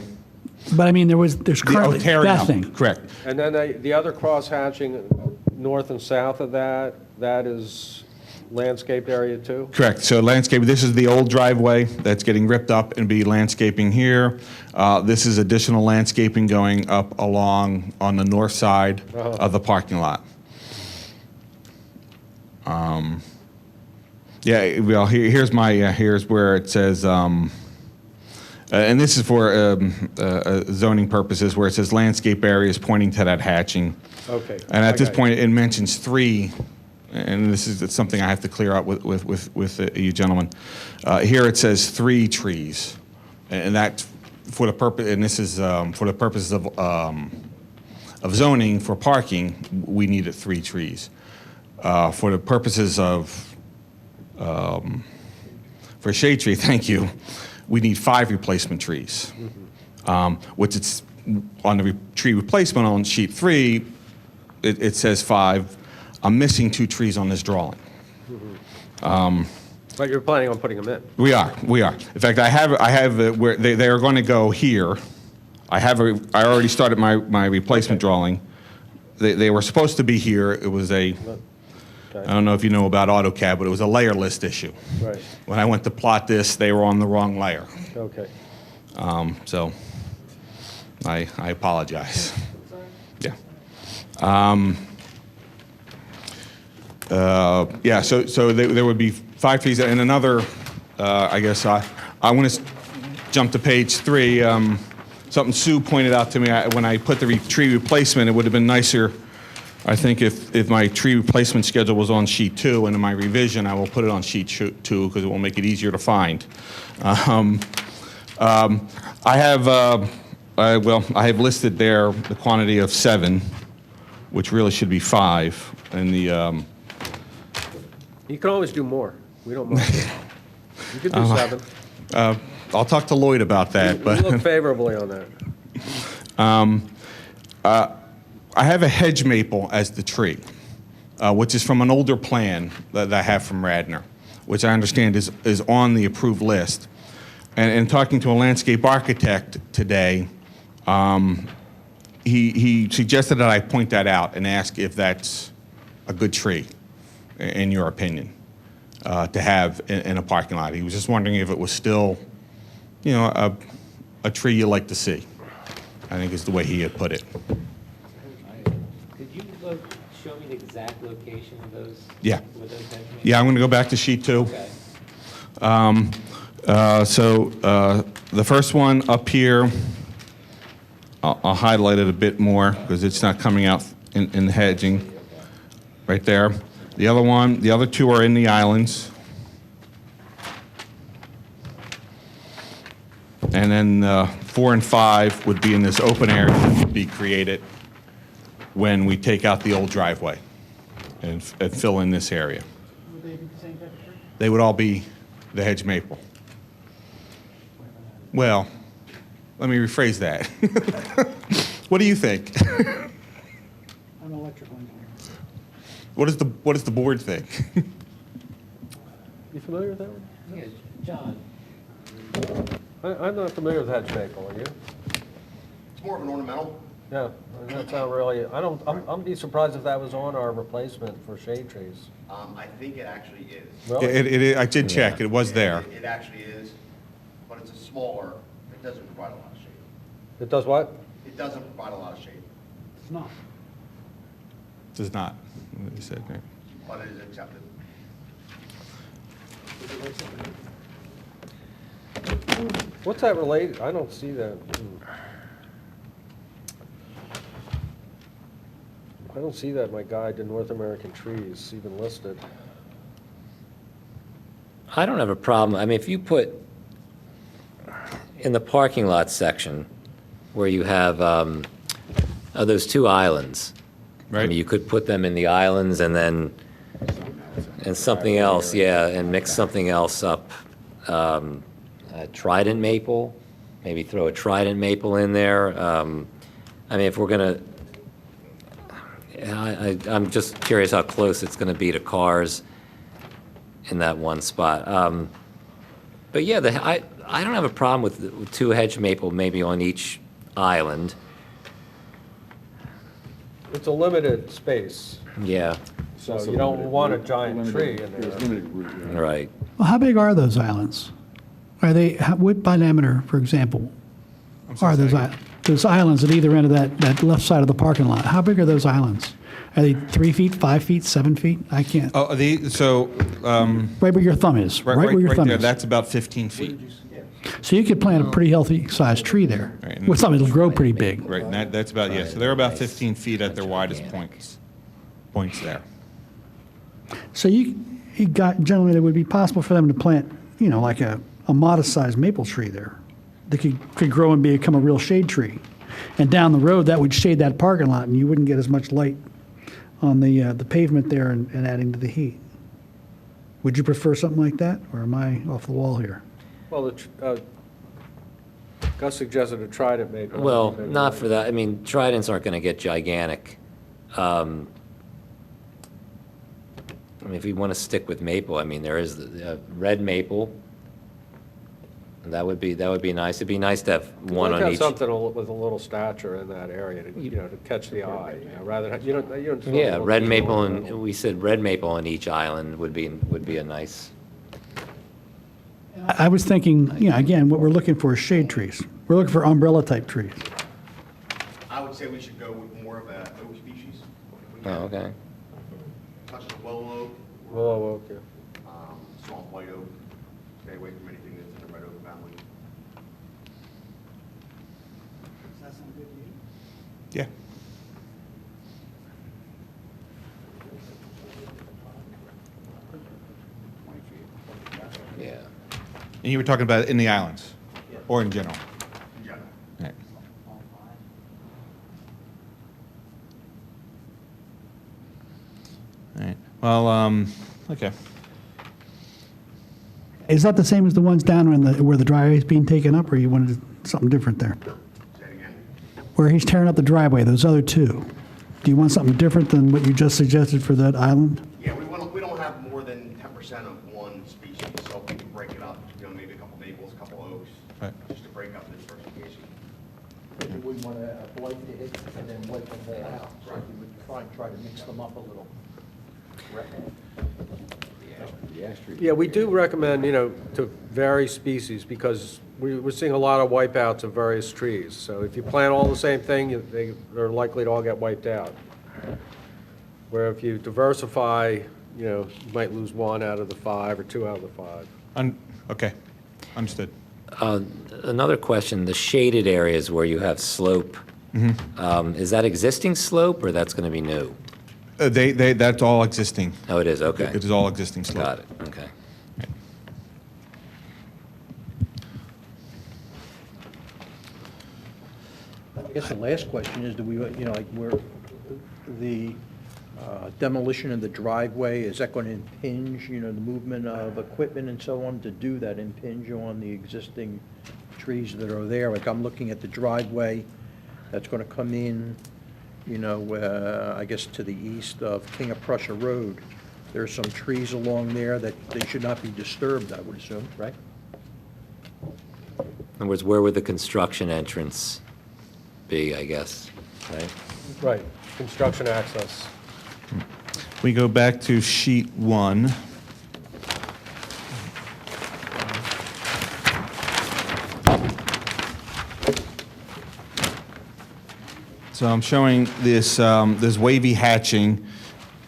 But I mean, there's currently,
tearing
that
up,
thing.
correct.
And then the other cross hatching north and south of that, that is landscaped area too?
Correct. So landscape, this is the old driveway that's getting ripped up and be landscaping here. This is additional landscaping going up along on the north side of the parking lot. Yeah, well, here's where it says, and this is for zoning purposes, where it says landscape areas pointing to that hatching.
Okay.
And at this
Okay.
point, it mentions 3, and this is something I have to clear up with you gentlemen. Here it says 3 trees, and that for the purpose, and this is for the purposes of zoning for parking, we needed 3 trees. For the purposes of for shade tree, thank you, we need 5 replacement trees, which it's on the tree replacement on sheet 3. It says 5. I'm missing 2 trees on this drawing.
But you're planning on putting them in?
We are. In fact, I have where they are going to go here. I already started my replacement drawing. They were supposed to be here. It was I don't know if you know about AutoCAD, but it was a layer list issue.
Right.
When I went to plot this, they were on the wrong layer.
Okay.
So I apologize. Yeah. Yeah, so there would be 5 trees, and another, I guess, I want to jump to page 3. Something Sue pointed out to me, when I put the tree replacement, it would have been nicer, I think, if my tree replacement schedule was on sheet 2, and in my revision, I will put it on sheet 2, because it will make it easier to find. I have listed there the quantity of 7, which really should be 5, and
You can always do more. We don't mind. You could do 7.
I'll talk to Lloyd about that,
We
but
look favorably on that.
I have a hedge maple as the tree, which is from an older plan that I have from Radnor, which I understand is on the approved list. And talking to a landscape architect today, he suggested that I point that out and ask if that's a good tree, in your opinion, to have in a parking lot. He was just wondering if it was still, you know, a tree you like to see, I think is the way he had put it.
Could you show me the exact location of those?
Yeah.
With those hedge maples?
Yeah, I'm going to go back to sheet 2.
Okay.
The first one up here, I'll highlight it a bit more because it's not coming out in the hedging, right there. The other 2 are in the islands. And then 4 and 5 would be in this open area that would be created when we take out the old driveway and fill in this area.
Would they be the same type of tree?
They would all be the hedge maple. Well, let me rephrase that. What do you think?
I'm an electrical engineer.
What does the board think?
You familiar with that one?
Yeah, John.
I'm not familiar with hedge maple, are you?
It's more of an ornamental.
Yeah, that's not really, I'm be surprised if that was on our replacement for shade trees.
I think it actually is.
Really?
I did check. It was there.
It actually is, but it's a smaller, it doesn't provide a lot of shade.
It does what?
It doesn't provide a lot of shade,
It's not.
Does not. What you said, right?
but it is accepted.
What's that related? I don't see that. I don't see that in my guide to North American trees even listed.
I don't have a problem. I mean, if you put in the parking lot section where you have those 2 islands, I mean, you could put them in the islands and then, and something else, yeah, and mix something else up. Trident maple, maybe throw a trident maple in there. I mean, if we're gonna, I'm just curious how close it's gonna be to cars in that one spot. But yeah, I don't have a problem with 2 hedge maple maybe on each island.
It's a limited space,
Yeah,
so you don't want a giant tree in there.
right.
Well, how big are those islands? Are they, what diameter, for example, are those islands at either end of that left side of the parking lot? How big are those islands? Are they 3 feet, 5 feet, 7 feet? I can't.
Oh,
Right where your thumb is. Right where your thumb
there.
is.
That's about 15 feet.
So you could plant a pretty healthy sized tree there.
Right, and
With something that'll grow pretty big.
Right, and that's about, yeah, so they're about 15 feet at their widest points there.
So you got, gentlemen, it would be possible for them to plant, you know, like a modest sized maple tree there that could grow and become a real shade tree. And down the road, that would shade that parking lot and you wouldn't get as much light on the pavement there and adding to the heat. Would you prefer something like that, or am I off the wall here?
Well, Gus suggested a trident maple.
Well, not for that. I mean, tridents aren't going to get gigantic. I mean, if you want to stick with maple, I mean, there is the red maple. That would be nice. It'd be nice to have one on each.
Something with a little stature in that area to, you know, to catch the eye. You know, rather than, you don't.
Yeah, red maple, and we said red maple on each island would be a nice.
I was thinking, you know, again, what we're looking for is shade trees. We're looking for umbrella type trees.
I would say we should go with more of a oak species.
Oh, okay.
Such as willow oak.
Willow oak, yeah.
Swamp white oak. Stay away from anything that's in the red oak family.
Does that sound good to you?
Yeah.
Yeah.
And you were talking about in the islands, or in general?
In general.
Right. All right. Well, okay.
Is that the same as the ones down where the driveway is being taken up, or you wanted something different there? Where he's tearing up the driveway, those other two. Do you want something different than what you just suggested for that island?
Yeah, we don't have more than 10% of one species, so we can break it up, maybe a couple maples, a couple oaks, just to break up the diversification.
But you wouldn't want to blight the hit and then wipe them all out. So you would try to mix them up a little. Correct?
Yeah, we do recommend, to vary species because we're seeing a lot of wipeouts of various trees. So if you plant all the same thing, they're likely to all get wiped out. Where if you diversify, you might lose 1 out of the 5 or 2 out of the 5.
Okay, understood.
Another question, the shaded areas where you have slope, is that existing slope or that's going to be new?
That's all existing.
Oh, it is, okay.
It is all existing slope.
Got it, okay.
I guess the last question is, do we, like where the demolition of the driveway, is that going to impinge, the movement of equipment and so on, to do that impinge on the existing trees that are there? Like I'm looking at the driveway that's going to come in, I guess to the east of King of Prussia Road. There's some trees along there that they should not be disturbed, I would assume, right?
In other words, where would the construction entrance be, I guess, right?
Right, construction access.
We go back to sheet 1. So I'm showing this, this wavy hatching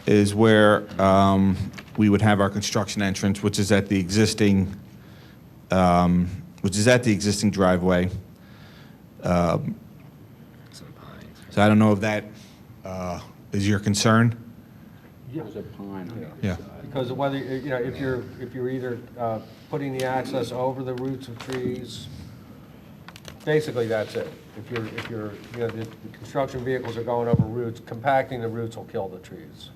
is where we would have our construction entrance, which is at the existing, driveway. So I don't know if that is your concern.
There's a pine on the
Yeah.
Because whether, if you're either putting the access over the roots of trees, basically that's it. If you're, the construction vehicles are going over roots, compacting the roots will kill the trees.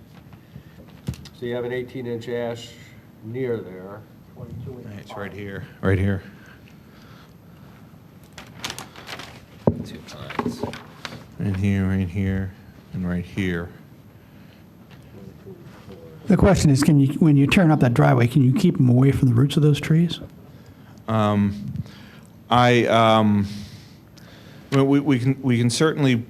So you have an 18-inch ash near there.
It's right here. Right here.
2 pines.
Right here, and right here.
The question is, when you turn up that driveway, can you keep them away from the roots of those trees?
Well, we can certainly.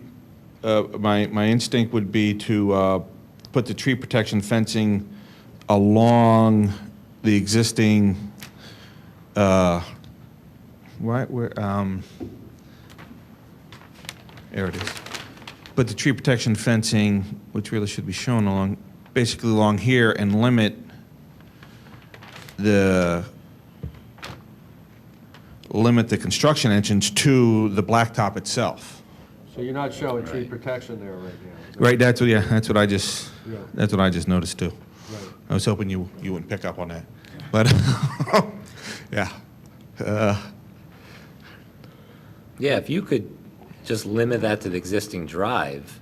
My instinct would be to put the tree protection fencing along the existing. Right where. There it is. Put the tree protection fencing, which really should be shown basically along here, and limit the construction entrance to the blacktop itself.
So you're not showing tree protection there right now.
Right. That's what I just.
Yeah.
That's what I just noticed too.
Right.
I was hoping you wouldn't pick up on that, but yeah.
Yeah, if you could just limit that to the existing drive.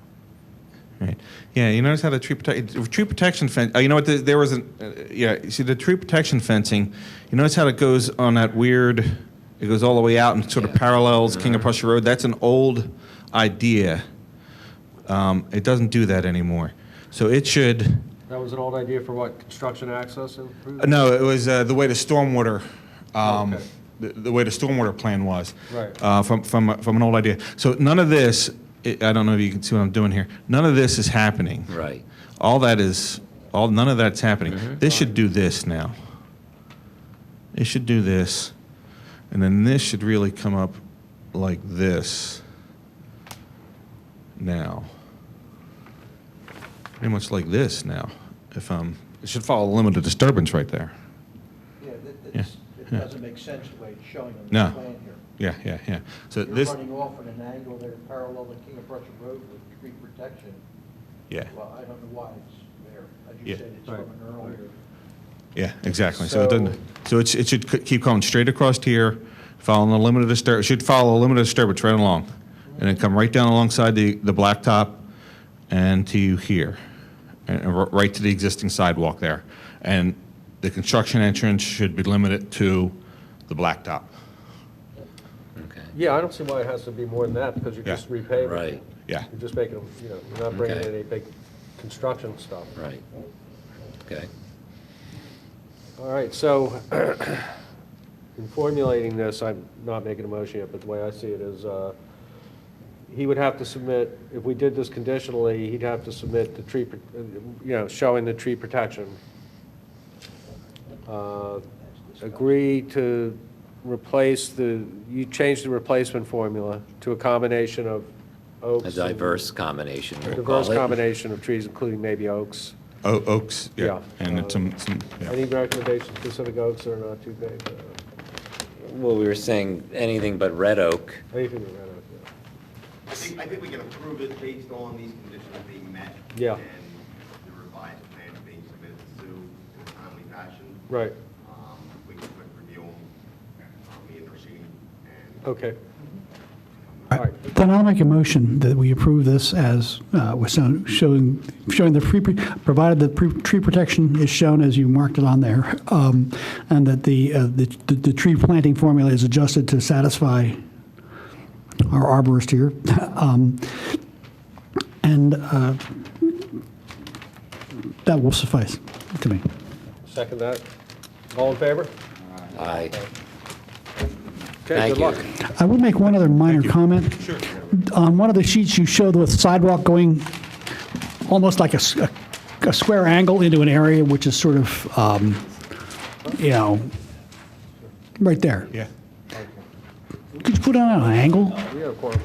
Right. Yeah. You notice how the tree protection fence. You know what? There was You see the tree protection fencing. You notice how it goes on that weird. It goes all the way out and sort of parallels King of Prussia Road. That's an old idea. It doesn't do that anymore. So it should.
That was an old idea for what, construction access improvement?
No, it was the way the stormwater.
Okay.
The way the stormwater plan was.
Right.
From an old idea. So none of this. I don't know if you can see what I'm doing here. None of this is happening.
Right.
None of that's happening. This should do this now. It should do this. And then this should really come up like this now. Pretty much like this now. It should follow the limit of disturbance right there.
Yeah, it doesn't make sense the way it's showing on the
No.
plan here.
Yeah. So
You're
this,
running off at an angle there parallel to King of Prussia Road with tree protection.
yeah,
Well, I don't know why it's there. I
Yeah.
just said it's from an earlier.
yeah, exactly. So it doesn't. So it should keep going straight across here, following the limit of disturbance. It should follow the limit of disturbance right along, and then come right down alongside the blacktop, and to here, and right to the existing sidewalk there, and The construction entrance should be limited to the blacktop.
Okay.
Yeah, I don't see why it has to be more than that, because you're
Yeah.
just repaving.
Right.
Yeah.
You're just making them, you're not bringing
Okay.
in any big construction stuff.
Right. Okay.
All right, so in formulating this, I'm not making a motion yet, but the way I see it is, he would have to submit, if we did this conditionally, he'd have to submit the tree, showing the tree protection. Agree to replace you change the replacement formula to a combination of oaks.
A diverse combination,
A
we'll
diverse
call it.
combination of trees, including maybe oaks.
Oaks, yeah.
Yeah.
And it's some, yeah.
Any recommendations, specific oaks that are not too big?
Well, we were saying anything but red oak.
Anything with red oak, yeah.
I think we can approve it based on these conditions being met.
Yeah.
And the revised plans being submitted to Sue in a timely fashion.
Right,
We can quick review them, me and Rashid, and
okay. All right,
Then I'll make a motion that we approve this as showing the provided the tree protection is shown as you marked it on there, and that the tree planting formula is adjusted to satisfy our arborist here, and that will suffice to me.
second that. All in favor?
Aye.
Okay,
Thank
good luck.
you.
I will make one other minor comment. Sure. On one of the sheets, you showed the sidewalk going almost like a square angle into an area which is sort of, right there.
Yeah.
Could you put it on an angle?
We got a quorum.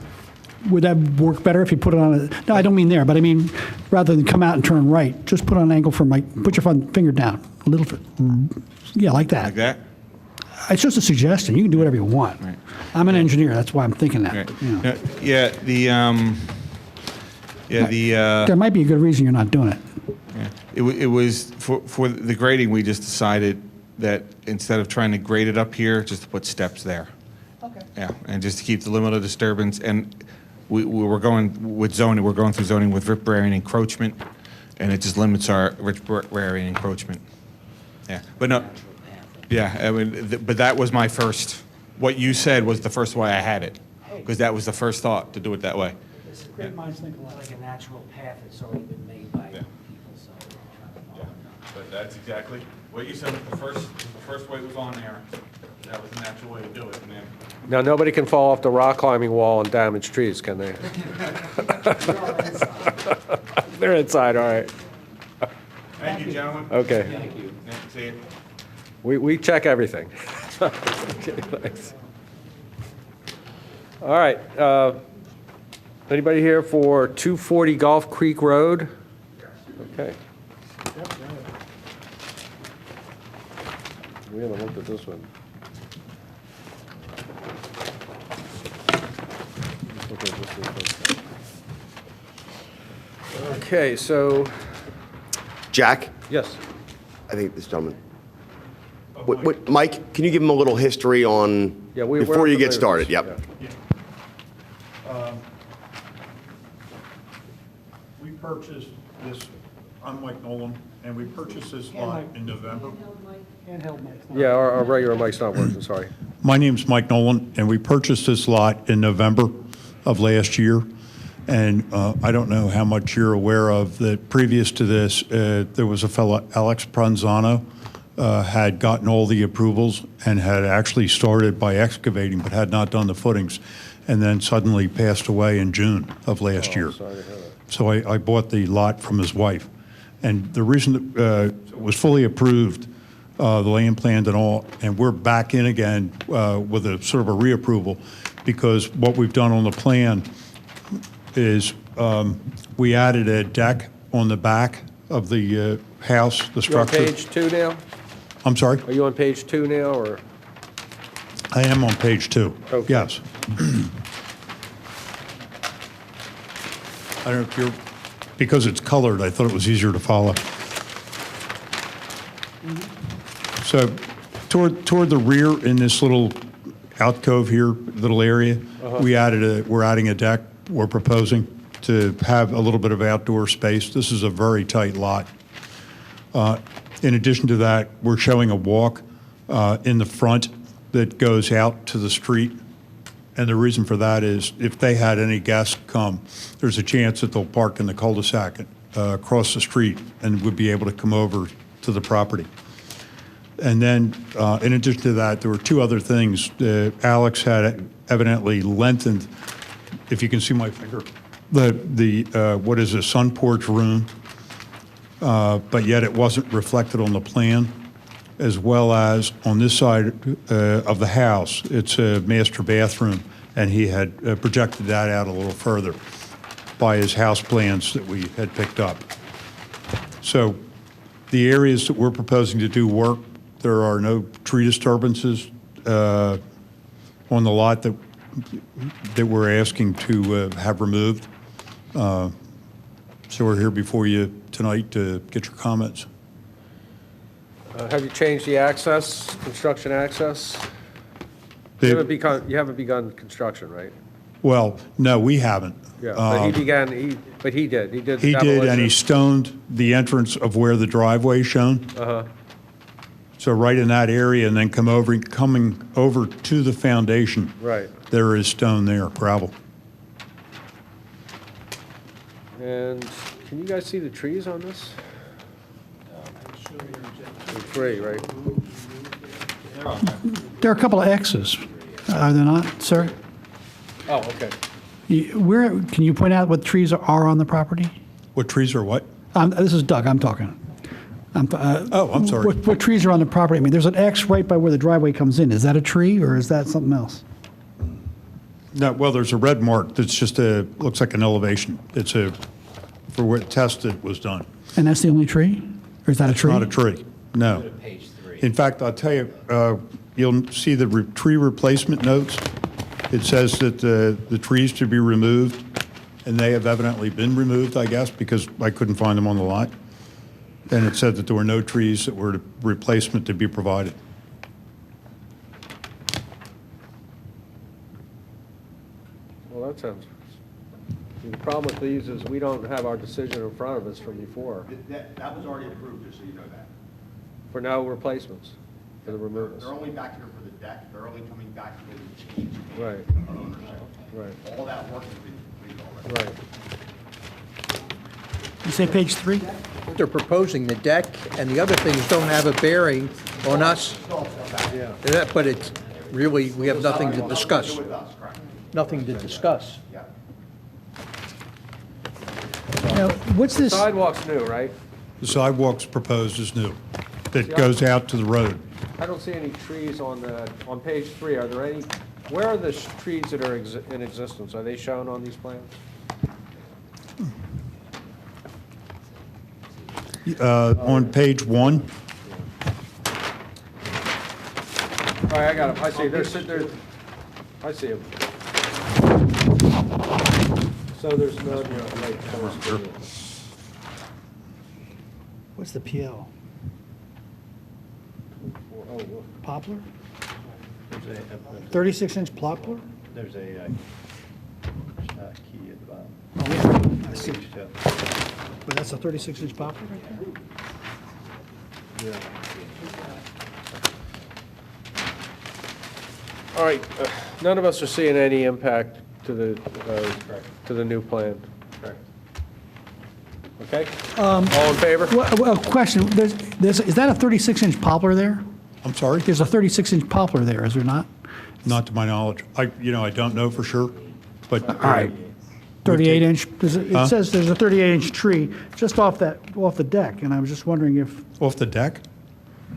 Would that work better if you put it on a, no, I don't mean there, but I mean, rather than come out and turn right, just put on an angle from put your finger down a little bit. Yeah, like that.
Like that?
It's just a suggestion. You can do whatever you want.
Right.
I'm an engineer, that's why I'm thinking that.
Right.
but, you know. There might be a good reason you're not doing it.
It was, for the grading, we just decided that instead of trying to grade it up here, just to put steps there.
Okay.
Yeah, and just to keep the limit of disturbance, and we were going with zoning, we're going through zoning with riparian encroachment, and it just limits our riparian encroachment. Yeah, but no, yeah, I mean, but that was my first, what you said was the first way I had it, because that was the first thought, to do it that way.
Great minds think alike.
Like a natural path that's already been made by people, so.
But that's exactly what you said, the first way was on there, that was the natural way to do it, and then.
Now, nobody can fall off the rock climbing wall and damage trees, can they? They're inside, all right.
Thank you, gentlemen.
Okay.
Thank you. See you.
We check everything. Okay, thanks. All right. Anybody here for 240 Gulf Creek Road? Okay. We haven't looked at this one. Okay, so,
Jack,
yes.
I think this gentleman. Mike, can you give him a little history on,
Yeah, we're
before you
familiar
get
with
started?
this,
Yep.
We purchased this, I'm Mike Nolan, and we purchased this lot in November.
Yeah, our regular mic's not working, sorry.
My name's Mike Nolan, and we purchased this lot in November of last year. And I don't know how much you're aware of that previous to this, there was a fellow, Alex Pranzano, had gotten all the approvals and had actually started by excavating, but had not done the footings, and then suddenly passed away in June of last year.
Sorry to hear that.
So I bought the lot from his wife. And the reason that it was fully approved, the land plan and all, and we're back in again with a sort of a reapproval, because what we've done on the plan is we added a deck on the back of the house, the
You on
structure.
page 2 now?
I'm sorry?
Are you on page 2 now, or?
I am on page 2.
Okay.
Yes. I don't know if you're, because it's colored, I thought it was easier to follow. So toward the rear in this little alcove here, little area, we're adding a deck. We're proposing to have a little bit of outdoor space. This is a very tight lot. In addition to that, we're showing a walk in the front that goes out to the street. And the reason for that is if they had any guests come, there's a chance that they'll park in the cul-de-sac across the street and would be able to come over to the property. And then, in addition to that, there were two other things. Alex had evidently lengthened, if you can see my finger, what is a sun porch room, but yet it wasn't reflected on the plan, as well as on this side of the house, it's a master bathroom, and he had projected that out a little further by his house plans that we had picked up. So the areas that we're proposing to do work, there are no tree disturbances on the lot that we're asking to have removed. So we're here before you tonight to get your comments.
Have you changed the access, construction access? You haven't begun construction, right?
Well, no, we haven't.
Yeah, but he began, but he did. He did the
He did, and he
demolition.
stoned the entrance of where the driveway is shown.
Uh-huh.
So right in that area, and then coming over to the foundation.
Right.
There is stone there, gravel.
And can you guys see the trees on this? Three, right?
There are a couple of X's, are there not, sir?
Oh, okay.
Where, can you point out what trees are on the property?
What trees are what?
This is Doug, I'm talking.
I'm sorry.
What trees are on the property? I mean, there's an X right by where the driveway comes in. Is that a tree, or is that something else?
No, well, there's a red mark that's just looks like an elevation. It's for where test that was done.
And that's the only tree? Or is that a tree?
Not a tree, no. In fact, I'll tell you, you'll see the tree replacement notes. It says that the trees to be removed, and they have evidently been removed, I guess, because I couldn't find them on the lot. And it said that there were no trees that were replacement to be provided.
Well, that sounds, the problem with these is we don't have our decision in front of us from before.
That was already approved, just so you know that.
For no replacements, for the removals.
They're only back here for the deck, they're only coming back to the change.
Right. Right.
All that work has been completed already.
Right.
You say page 3?
They're proposing the deck, and the other things don't have a bearing on us.
Yeah.
But it's really, we have nothing to discuss. Nothing to discuss.
Now, what's this?
Sidewalk's new, right?
The sidewalks proposed is new. That goes out to the road.
I don't see any trees on page 3. Are there any, where are the trees that are in existence? Are they shown on these plans?
On page 1,
All right, I got them. I see. They're, I see them. So there's no, like,
What's the PL?
oh, look.
Poplar? 36-inch poplar?
There's a key at the bottom.
Oh, yeah, I see. But that's a 36-inch poplar right there?
Yeah. All right, none of us are seeing any impact to the new plan.
Correct.
Okay? All in favor?
Well, question, is that a 36-inch poplar there?
I'm sorry?
There's a 36-inch poplar there, is there not?
Not to my knowledge. I don't know for sure, but.
All right. 38-inch, it says there's a 38-inch tree just off the deck, and I was just wondering if,
Off the deck?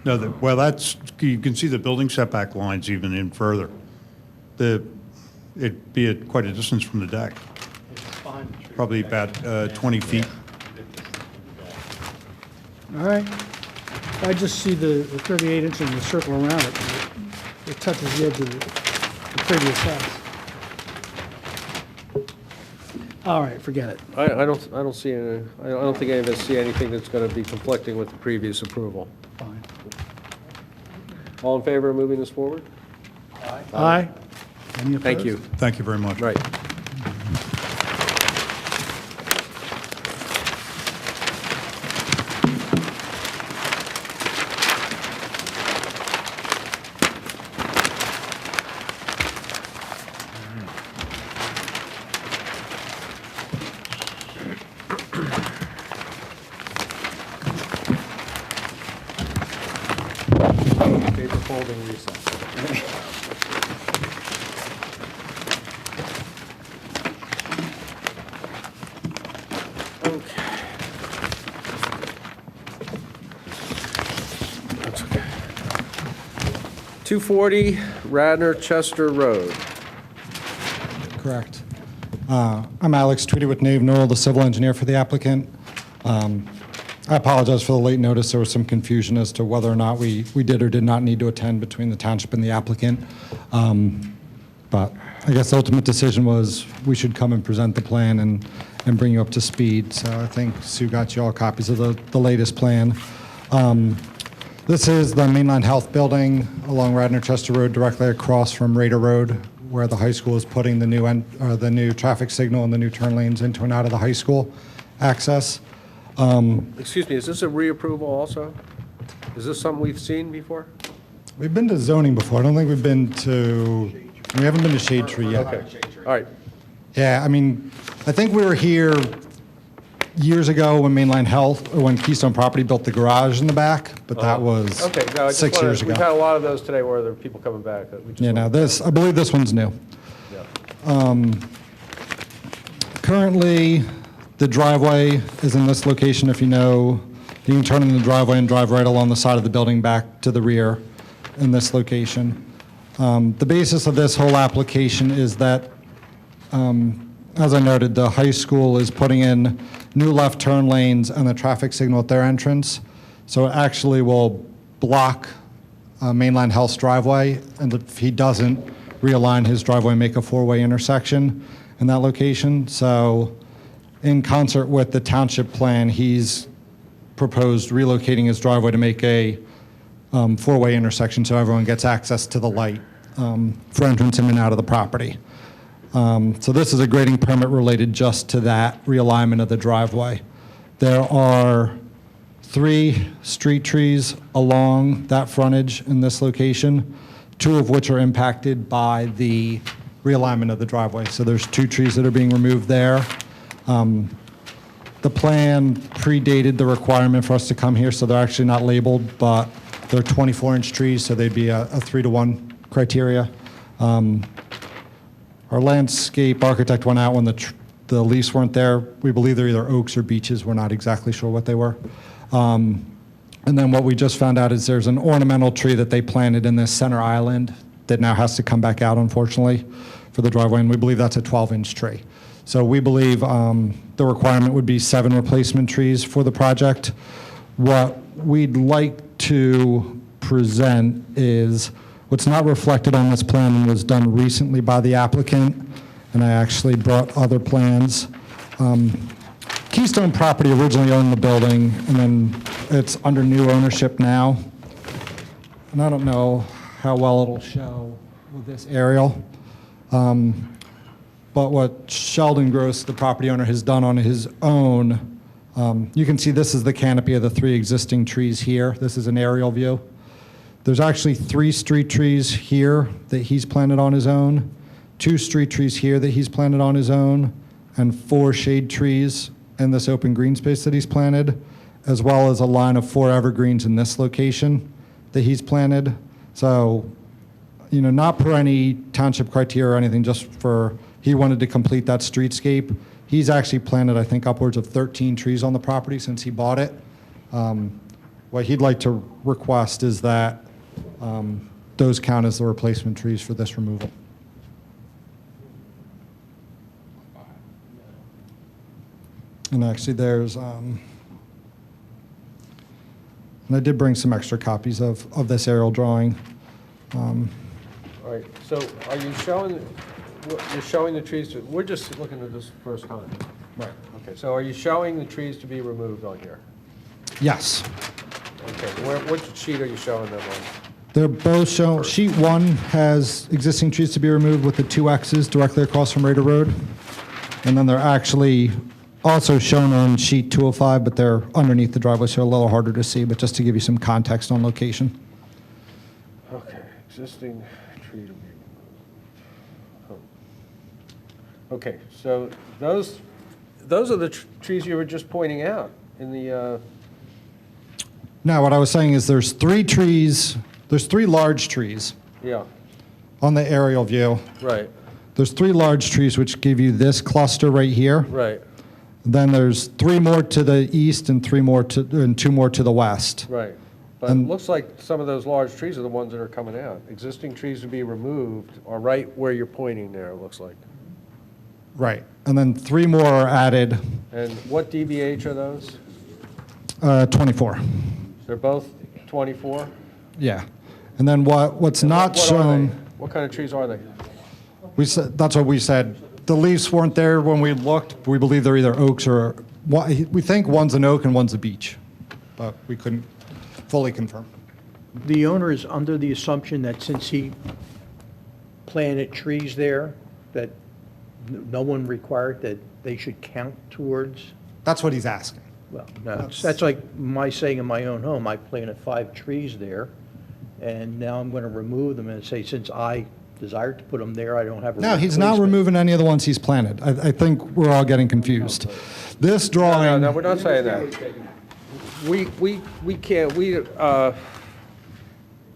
No, well, you can see the building setback lines even in further. It'd be at quite a distance from the deck. Probably about 20 feet.
all right. I just see the 38-inch and the circle around it. It touches the edge of the previous house. All right, forget it.
I don't see any, I don't think any of us see anything that's going to be conflicting with the previous approval.
Fine.
All in favor of moving this forward?
Aye. Any
Thank
opposed?
you.
Thank you very much.
Right. Paper folding recess. Okay. That's okay. 240 Radnor Chester Road.
Correct. I'm Alex Tweedy with Nave Knoll, the civil engineer for the applicant. I apologize for the late notice. There was some confusion as to whether or not we did or did not need to attend between the township and the applicant. But I guess the ultimate decision was we should come and present the plan and bring you up to speed. So I think Sue got you all copies of the latest plan. This is the Mainline Health Building along Radnor Chester Road, directly across from Radar Road, where the high school is putting the new traffic signal and the new turn lanes into and out of the high school access.
Excuse me, is this a reapproval also? Is this something we've seen before?
We've been to zoning before. I don't think we haven't been to Shade Tree yet.
Okay, all right.
Yeah, I mean, I think we were here years ago when Mainline Health, or when Keystone Property built the garage in the back, but that was
Okay, no, I just
6 years
We've had a
ago.
lot of those today where there are people coming back. That we just
Yeah, no,
wanted-
I believe this one's new.
Yeah.
Currently, the driveway is in this location. If you know, you can turn in the driveway and drive right along the side of the building back to the rear in this location. The basis of this whole application is that, as I noted, the high school is putting in new left turn lanes and the traffic signal at their entrance. So it actually will block Mainline Health's driveway, and if he doesn't realign his driveway and make a four-way intersection in that location. So in concert with the township plan, he's proposed relocating his driveway to make a four-way intersection so everyone gets access to the light for entrance in and out of the property. So this is a grading permit related just to that realignment of the driveway. There are 3 street trees along that frontage in this location, 2 of which are impacted by the realignment of the driveway. So there's 2 trees that are being removed there. The plan predated the requirement for us to come here, so they're actually not labeled, but they're 24-inch trees, so they'd be a 3-to-1 criteria. Our landscape architect went out when the leaves weren't there. We believe they're either oaks or beeches. We're not exactly sure what they were. And then what we just found out is there's an ornamental tree that they planted in this center island that now has to come back out, unfortunately, for the driveway, and we believe that's a 12-inch tree. So we believe the requirement would be 7 replacement trees for the project. What we'd like to present is what's not reflected on this plan and was done recently by the applicant, and I actually brought other plans. Keystone Property originally owned the building, and then it's under new ownership now. And I don't know how well it'll show with this aerial. But what Sheldon Gross, the property owner, has done on his own, you can see this is the canopy of the 3 existing trees here. This is an aerial view. There's actually 3 street trees here that he's planted on his own, 2 street trees here that he's planted on his own, and 4 shade trees in this open green space that he's planted, as well as a line of 4 evergreens in this location that he's planted. So, you know, not per any township criteria or anything, just for, he wanted to complete that streetscape. He's actually planted, I think, upwards of 13 trees on the property since he bought it. What he'd like to request is that those count as the replacement trees for this removal. And actually there's, and I did bring some extra copies of this aerial drawing.
All right, so are you showing, you're showing the trees, we're just looking at this first time.
Right.
Okay, so are you showing the trees to be removed on here?
Yes.
Okay, which sheet are you showing them on?
They're both shown, sheet 1 has existing trees to be removed with the 2 X's directly across from Radar Road. And then they're actually also shown on sheet 205, but they're underneath the driveway, so a little harder to see, but just to give you some context on location.
Okay, existing tree to be removed. Okay, so those are the trees you were just pointing out in the,
Now, what I was saying is there's 3 trees There's 3 large trees
Yeah,
on the aerial view.
right,
There's 3 large trees which give you this cluster right here.
right,
Then there's 3 more to the east and 2 more to the west.
right. But it
And-
looks like some of those large trees are the ones that are coming out. Existing trees would be removed, or right where you're pointing there, it looks like.
Right. And then 3 more are added,
And what DBH are those?
24.
They're both 24?
Yeah. And then what's not
What are
shown,
they? What kind of trees are they?
that's what we said. The leaves weren't there when we looked. We believe they're either oaks or, we think one's an oak and one's a beech, but we couldn't fully confirm.
The owner is under the assumption that since he planted trees there, that no one required that they should count towards?
That's what he's asking.
Well, no, that's like my saying in my own home, I planted 5 trees there, and now I'm going to remove them and say, since I desired to put them there, I don't have a
No, he's not
replacement.
removing any of the ones he's planted. I think we're all getting confused. This drawing.
No, we're not saying that. We can't,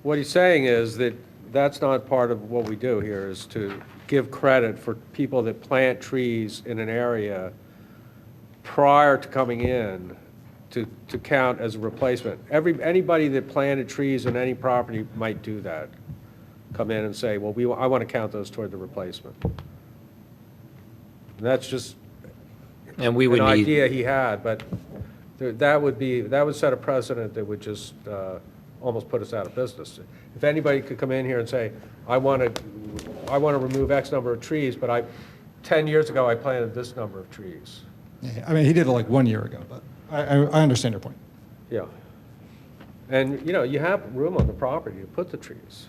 what he's saying is that that's not part of what we do here, is to give credit for people that plant trees in an area prior to coming in to count as a replacement. Anybody that planted trees on any property might do that. Come in and say, well, I want to count those toward the replacement. And that's just
And we would
an
need,
idea he had, but that would set a precedent that would just almost put us out of business. If anybody could come in here and say, I want to remove X number of trees, but 10 years ago I planted this number of trees.
Yeah, I mean, he did it like 1 year ago, but I understand your point.
Yeah. And, you have room on the property to put the trees.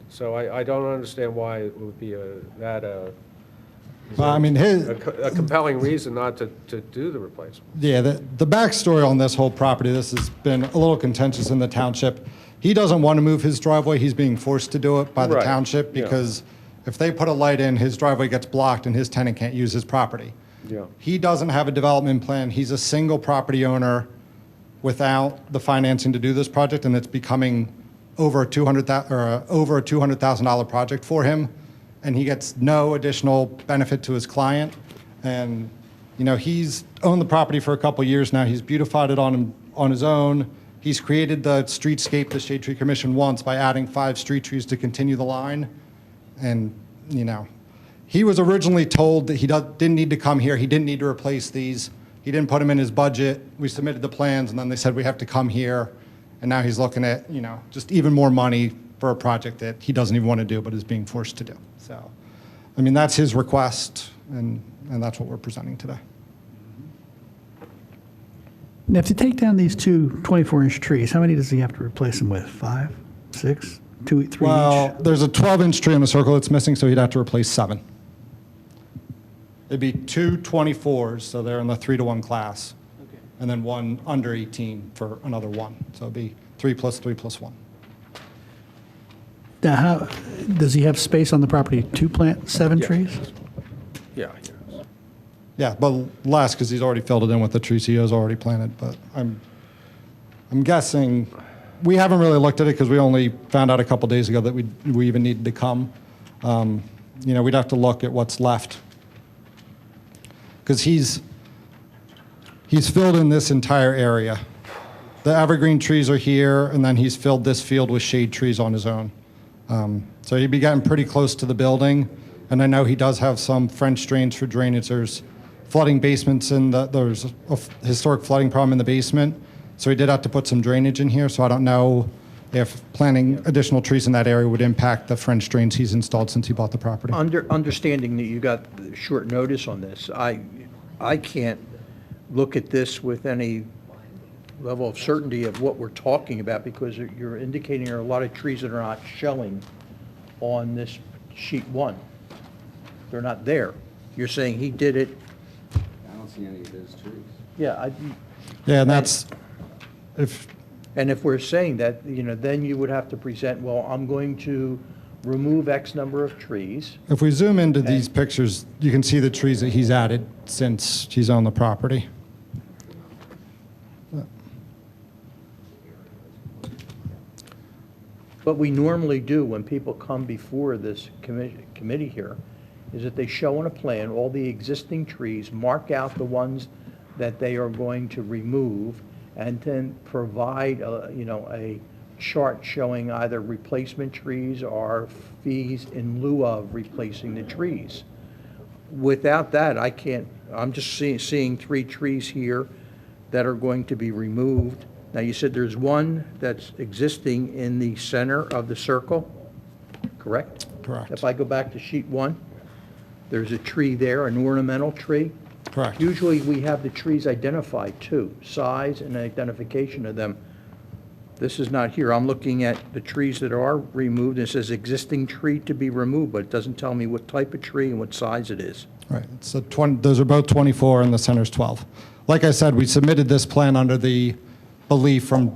So I don't understand why it would be
Well, I mean,
a compelling reason not to do the replacement.
Yeah, the backstory on this whole property, this has been a little contentious in the township. He doesn't want to move his driveway. He's being forced to do it by the
Right,
township
yeah.
because if they put a light in, his driveway gets blocked and his tenant can't use his property.
Yeah.
He doesn't have a development plan. He's a single property owner without the financing to do this project, and it's becoming over a $200,000 project for him, and he gets no additional benefit to his client. And he's owned the property for a couple years now. He's beautified it on his own. He's created the streetscape the Shade Tree Commission wants by adding 5 street trees to continue the line. And he was originally told that he didn't need to come here. He didn't need to replace these. He didn't put them in his budget. We submitted the plans, and then they said we have to come here. And now he's looking at, just even more money for a project that he doesn't even want to do, but is being forced to do. So, I mean, that's his request, and that's what we're presenting today.
Now, if you take down these 2 24-inch trees, how many does he have to replace them with? 5, 6, 2, 3
Well,
each?
there's a 12-inch tree in the circle that's missing, so he'd have to replace 7. It'd be 2 24s, so they're in the 3-to-1 class.
Okay.
And then 1 under 18 for another 1. So it'd be 3 plus 3 plus 1.
Now, how, does he have space on the property to plant 7 trees?
Yeah.
Yeah, but less because he's already filled it in with the trees he has already planted. But I'm guessing, we haven't really looked at it because we only found out a couple days ago that we even needed to come. We'd have to look at what's left. Because he's filled in this entire area. The evergreen trees are here, and then he's filled this field with shade trees on his own. So he'd be getting pretty close to the building. And I know he does have some French drains for drainage. There's flooding basements there's a historic flooding problem in the basement. So he did have to put some drainage in here. So I don't know if planting additional trees in that area would impact the French drains he's installed since he bought the property.
Understanding that you got short notice on this, I can't look at this with any level of certainty of what we're talking about because you're indicating there are a lot of trees that are not showing on this sheet 1. They're not there. You're saying he did it.
I don't see any of those trees.
Yeah.
Yeah, and that's if.
And if we're saying that, then you would have to present, well, I'm going to remove X number of trees.
If we zoom into these pictures, you can see the trees that he's added since he's owned the property.
what we normally do when people come before this committee here is that they show on a plan all the existing trees, mark out the ones that they are going to remove, and then provide, a chart showing either replacement trees or fees in lieu of replacing the trees. Without that, I can't, I'm just seeing 3 trees here that are going to be removed. Now, you said there's one that's existing in the center of the circle, correct?
Correct.
If I go back to sheet 1, there's a tree there, an ornamental tree.
Correct.
Usually, we have the trees identified too, size and identification of them. This is not here. I'm looking at the trees that are removed. It says existing tree to be removed, but it doesn't tell me what type of tree and what size it is.
Right. So those are both 24 and the center's 12. Like I said, we submitted this plan under the belief from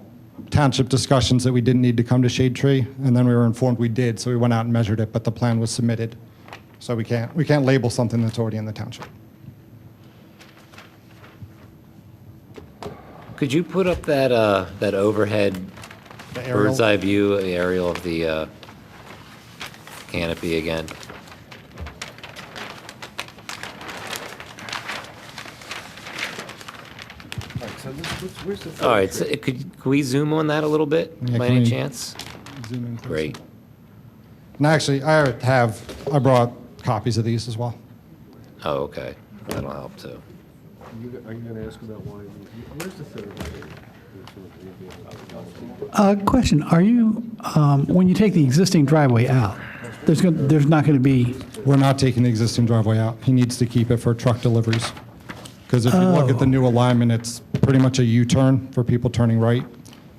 township discussions that we didn't need to come to shade tree, and then we were informed we did, so we went out and measured it, but the plan was submitted. So we can't label something that's already in the township.
Could you put up that overhead
The aerial?
bird's eye view, the aerial of the canopy again? All right, so could we zoom on that a little bit,
Yeah,
by
can
any
we
chance?
Zoom in closer.
Great.
And actually, I brought copies of these as well.
Oh, okay. That'll help too.
Are you going to ask about why? Where's the third?
Question, are you, when you take the existing driveway out, there's not going to be,
We're not taking the existing driveway out. He needs to keep it for truck deliveries. Because if you look at the new alignment, it's pretty much a U-turn for people turning right.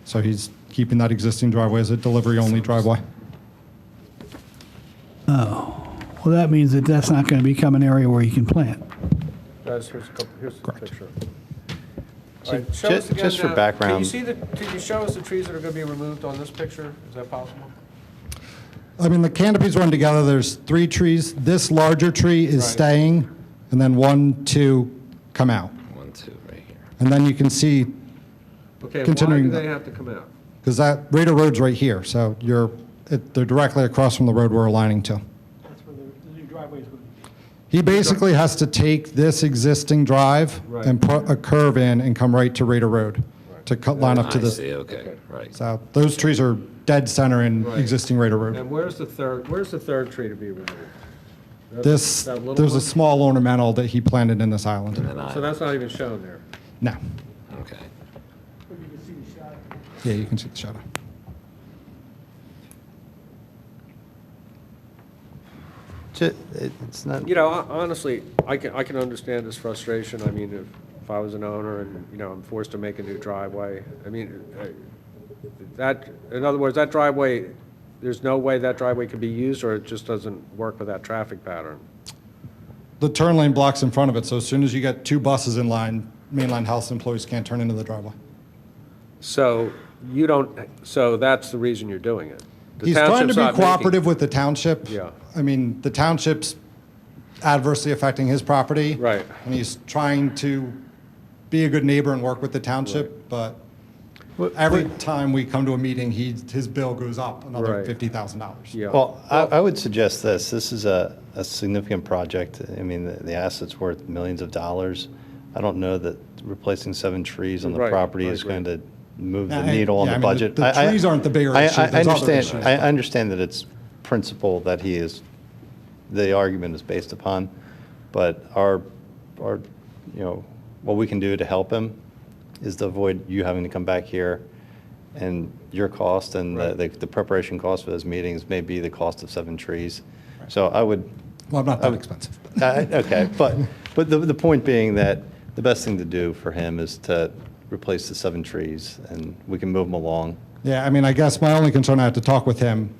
So he's keeping that existing driveway as a delivery-only driveway.
well, that means that that's not going to become an area where you can plant.
Here's the picture.
So
All right, show us again
just for
now.
background-
Can you show us the trees that are going to be removed on this picture? Is that possible?
I mean, the canopies run together. There's 3 trees. This larger tree is
Right.
staying, and then 1, 2 come out.
1, 2, right here.
And then you can see,
Okay, why
Continuing
do
the-
they have to come out?
because that Radar Road's right here, so they're directly across from the road we're aligning to.
That's where the new driveway is going to be.
He basically has to take this existing drive
Right.
and put a curve in and come right to Radar Road to line up to
I
the.
see, okay, right.
So those trees are dead center in
Right.
existing Radar Road.
And where's the third tree to be removed?
This,
That little
there's a
one?
small ornamental that he planted in this island.
And then I,
So that's not even shown there.
No.
okay.
Yeah, you can see the shadow.
It's not,
You know, honestly, I can understand this frustration. I mean, if I was an owner and, I'm forced to make a new driveway, I mean, in other words, that driveway, there's no way that driveway can be used, or it just doesn't work with that traffic pattern?
The turn lane blocks in front of it, so as soon as you get 2 buses in line, mainline house employees can't turn into the driveway.
So so that's the reason you're doing it? The
He's trying to
township's
be
not making-
cooperative with the township.
Yeah.
I mean, the township's adversely affecting his property.
Right.
And he's trying to be a good neighbor and work with the township, but every time we come to a meeting, his bill goes up another
Right.
$50,000.
Yeah.
well, I would suggest this. This is a significant project. I mean, the asset's worth millions of dollars. I don't know that replacing 7 trees on the
Right,
property
I
is
agree.
going to move the
Yeah,
needle on
yeah,
the
I mean,
budget.
the trees aren't the bigger issue.
I
There's other
understand.
issues.
I understand that it's principle that the argument is based upon, but our what we can do to help him is to avoid you having to come back here, and your cost and the preparation cost for those meetings may be the cost of 7 trees. So I would.
Well, I'm not that expensive.
Okay, but the point being that the best thing to do for him is to replace the 7 trees, and we can move them along.
Yeah, I mean, I guess my only concern, I have to talk with him.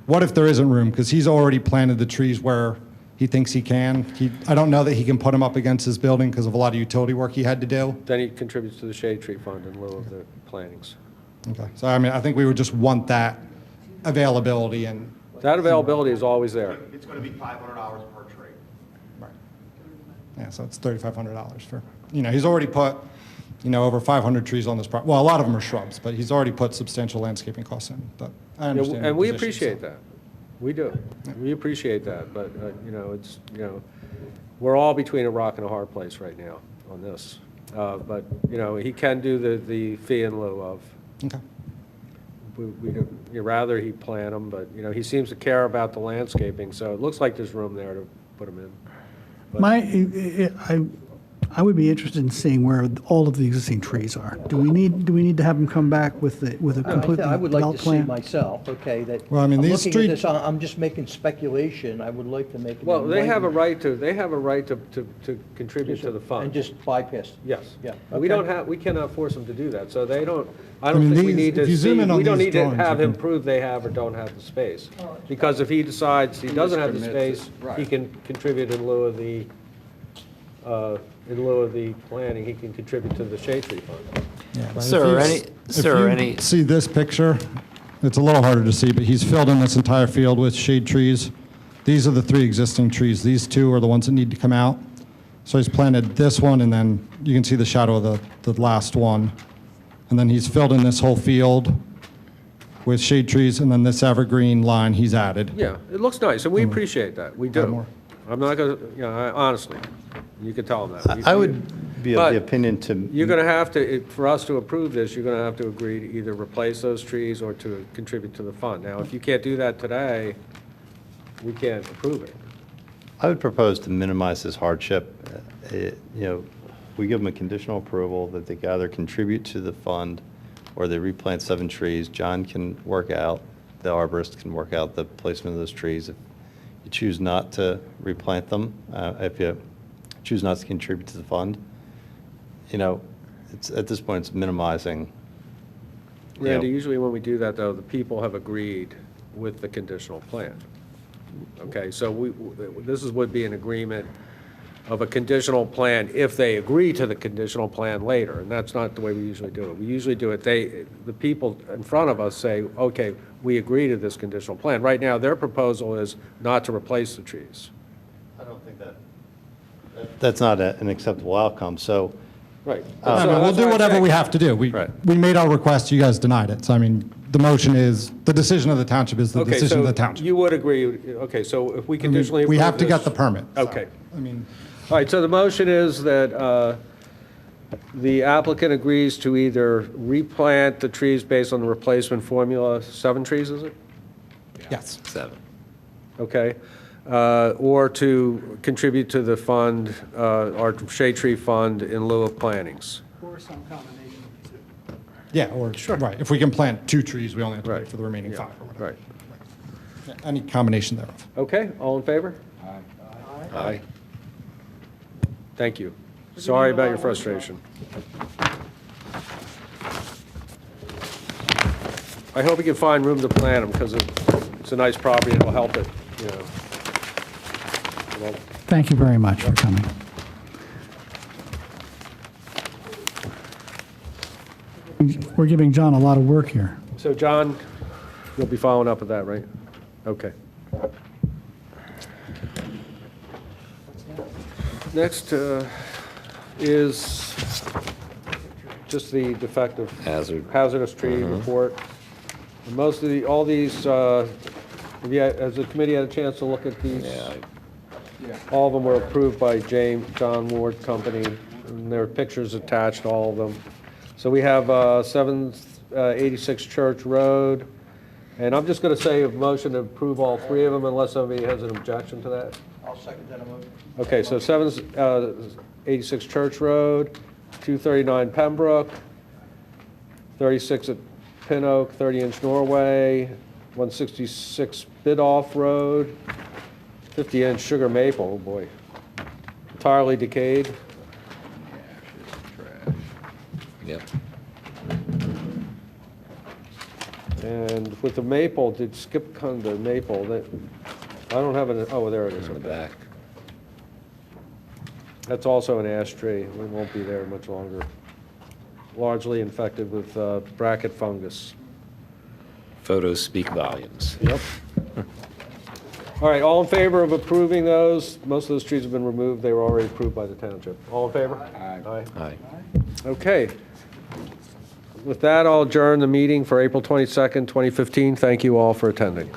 What if there isn't room? Because he's already planted the trees where he thinks he can. I don't know that he can put them up against his building because of a lot of utility work he had to do.
Then he contributes to the shade tree fund in lieu of the plantings.
Okay, so I mean, I think we would just want that availability and.
That availability is always there.
It's going to be $500 per tree.
Right. Yeah, so it's $3,500 for, he's already put over 500 trees on this property. Well, a lot of them are shrubs, but he's already put substantial landscaping costs in. But I understand.
And
your
we
position,
appreciate
so.
that. We do. We appreciate that, but, we're all between a rock and a hard place right now on this. But, he can do the fee in lieu of.
Okay.
You'd rather he plant them, but, he seems to care about the landscaping, so it looks like there's room there to put them in. But-
I would be interested in seeing where all of the existing trees are. Do we need to have them come back with a completely
I would like
developed
to see
plan?
myself, okay, that.
Well, I mean,
I'm
these
looking at
street-
this, I'm just making speculation. I would like to make.
Well, they have a right to contribute to the fund.
And just bypass.
Yes.
Yeah.
We
okay.
we cannot force them to do that, so they don't, I
I
don't
mean,
think we
these-
need to
if you zoom
see,
in on
we don't
these
need to
drawings,
have
you
him
can-
prove they have or don't have the space. Because if he decides he doesn't have the
commits
space,
it, right.
he can contribute in lieu of the planning, he can contribute to the shade tree fund.
But
Sir,
if you
any,
see this picture, it's a little harder to see, but he's filled in this entire field with shade trees. These are the 3 existing trees. These 2 are the ones that need to come out. So he's planted this one, and then you can see the shadow of the last one. And then he's filled in this whole field with shade trees, and then this evergreen line he's added.
Yeah, it looks nice, and we appreciate that, we do.
more.
I'm not gonna, honestly, you can tell them that.
I would be of
But
the opinion to.
You're gonna have to, for us to approve this, you're gonna have to agree to either replace those trees or to contribute to the fund. Now, if you can't do that today, we can't approve it.
I would propose to minimize this hardship. We give them a conditional approval that they either contribute to the fund or they replant 7 trees. John can work out, the arborist can work out the placement of those trees. If you choose not to replant them, if you choose not to contribute to the fund, it's, at this point, it's minimizing.
Randy, usually when we do that, though, the people have agreed with the conditional plan. Okay, so this would be an agreement of a conditional plan if they agree to the conditional plan later, and that's not the way we usually do it. We usually do it, the people in front of us say, okay, we agree to this conditional plan. Right now, their proposal is not to replace the trees.
I don't think that's not an acceptable outcome, so.
Right.
I mean, we'll do whatever we have to do. We made our request, you guys denied it. So, I mean, the motion is, the decision of the township is the
Okay,
decision of
so
the township.
you would agree, okay, so if we conditionally
We
approve
have to get
this-
the permit.
Okay.
I mean,
All right, so the motion is that the applicant agrees to either replant the trees based on the replacement formula, 7 trees, is it?
yes.
7.
Okay. Or to contribute to the fund, our shade tree fund in lieu of plantings.
Or some combination of the two.
Yeah, or, right, if we can plant 2 trees, we only have to pay
Right.
for the remaining
Yeah,
5 or whatever.
Right.
Yeah, any combination thereof.
Okay, all in favor? Aye. Aye. Thank you. Sorry about your frustration. I hope you can find room to plant them, because it's a nice property, it'll help it, Well,
Thank you very much for coming. We're giving John a lot of work here.
So, John, you'll be following up with that, right? Okay. Next is just the defective hazardous tree report. And most of all these, have you, has the committee had a chance to look at these? All of them were approved by John Ward Company, and there are pictures attached to all of them. So we have 786 Church Road, and I'm just going to say a motion to approve all 3 of them unless somebody has an objection to that.
I'll second that motion.
Okay, so 786 Church Road, 239 Pembroke, 36 at Pin Oak, 30-inch Norway, 166 Bidoff Road, 50-inch Sugar Maple, oh boy, entirely decayed.
Yep.
And with the maple, did Skip come to maple? That I don't have it. Oh, there it is
In the back.
That's also an ash tree. We won't be there much longer. Largely infected with bracket fungus.
Photos speak volumes.
Yep. All right, all in favor of approving those? Most of those trees have been removed. They were already approved by the township. All in favor? Aye.
Aye.
Okay. With that, I'll adjourn the meeting for April 22nd, 2015. Thank you all for attending.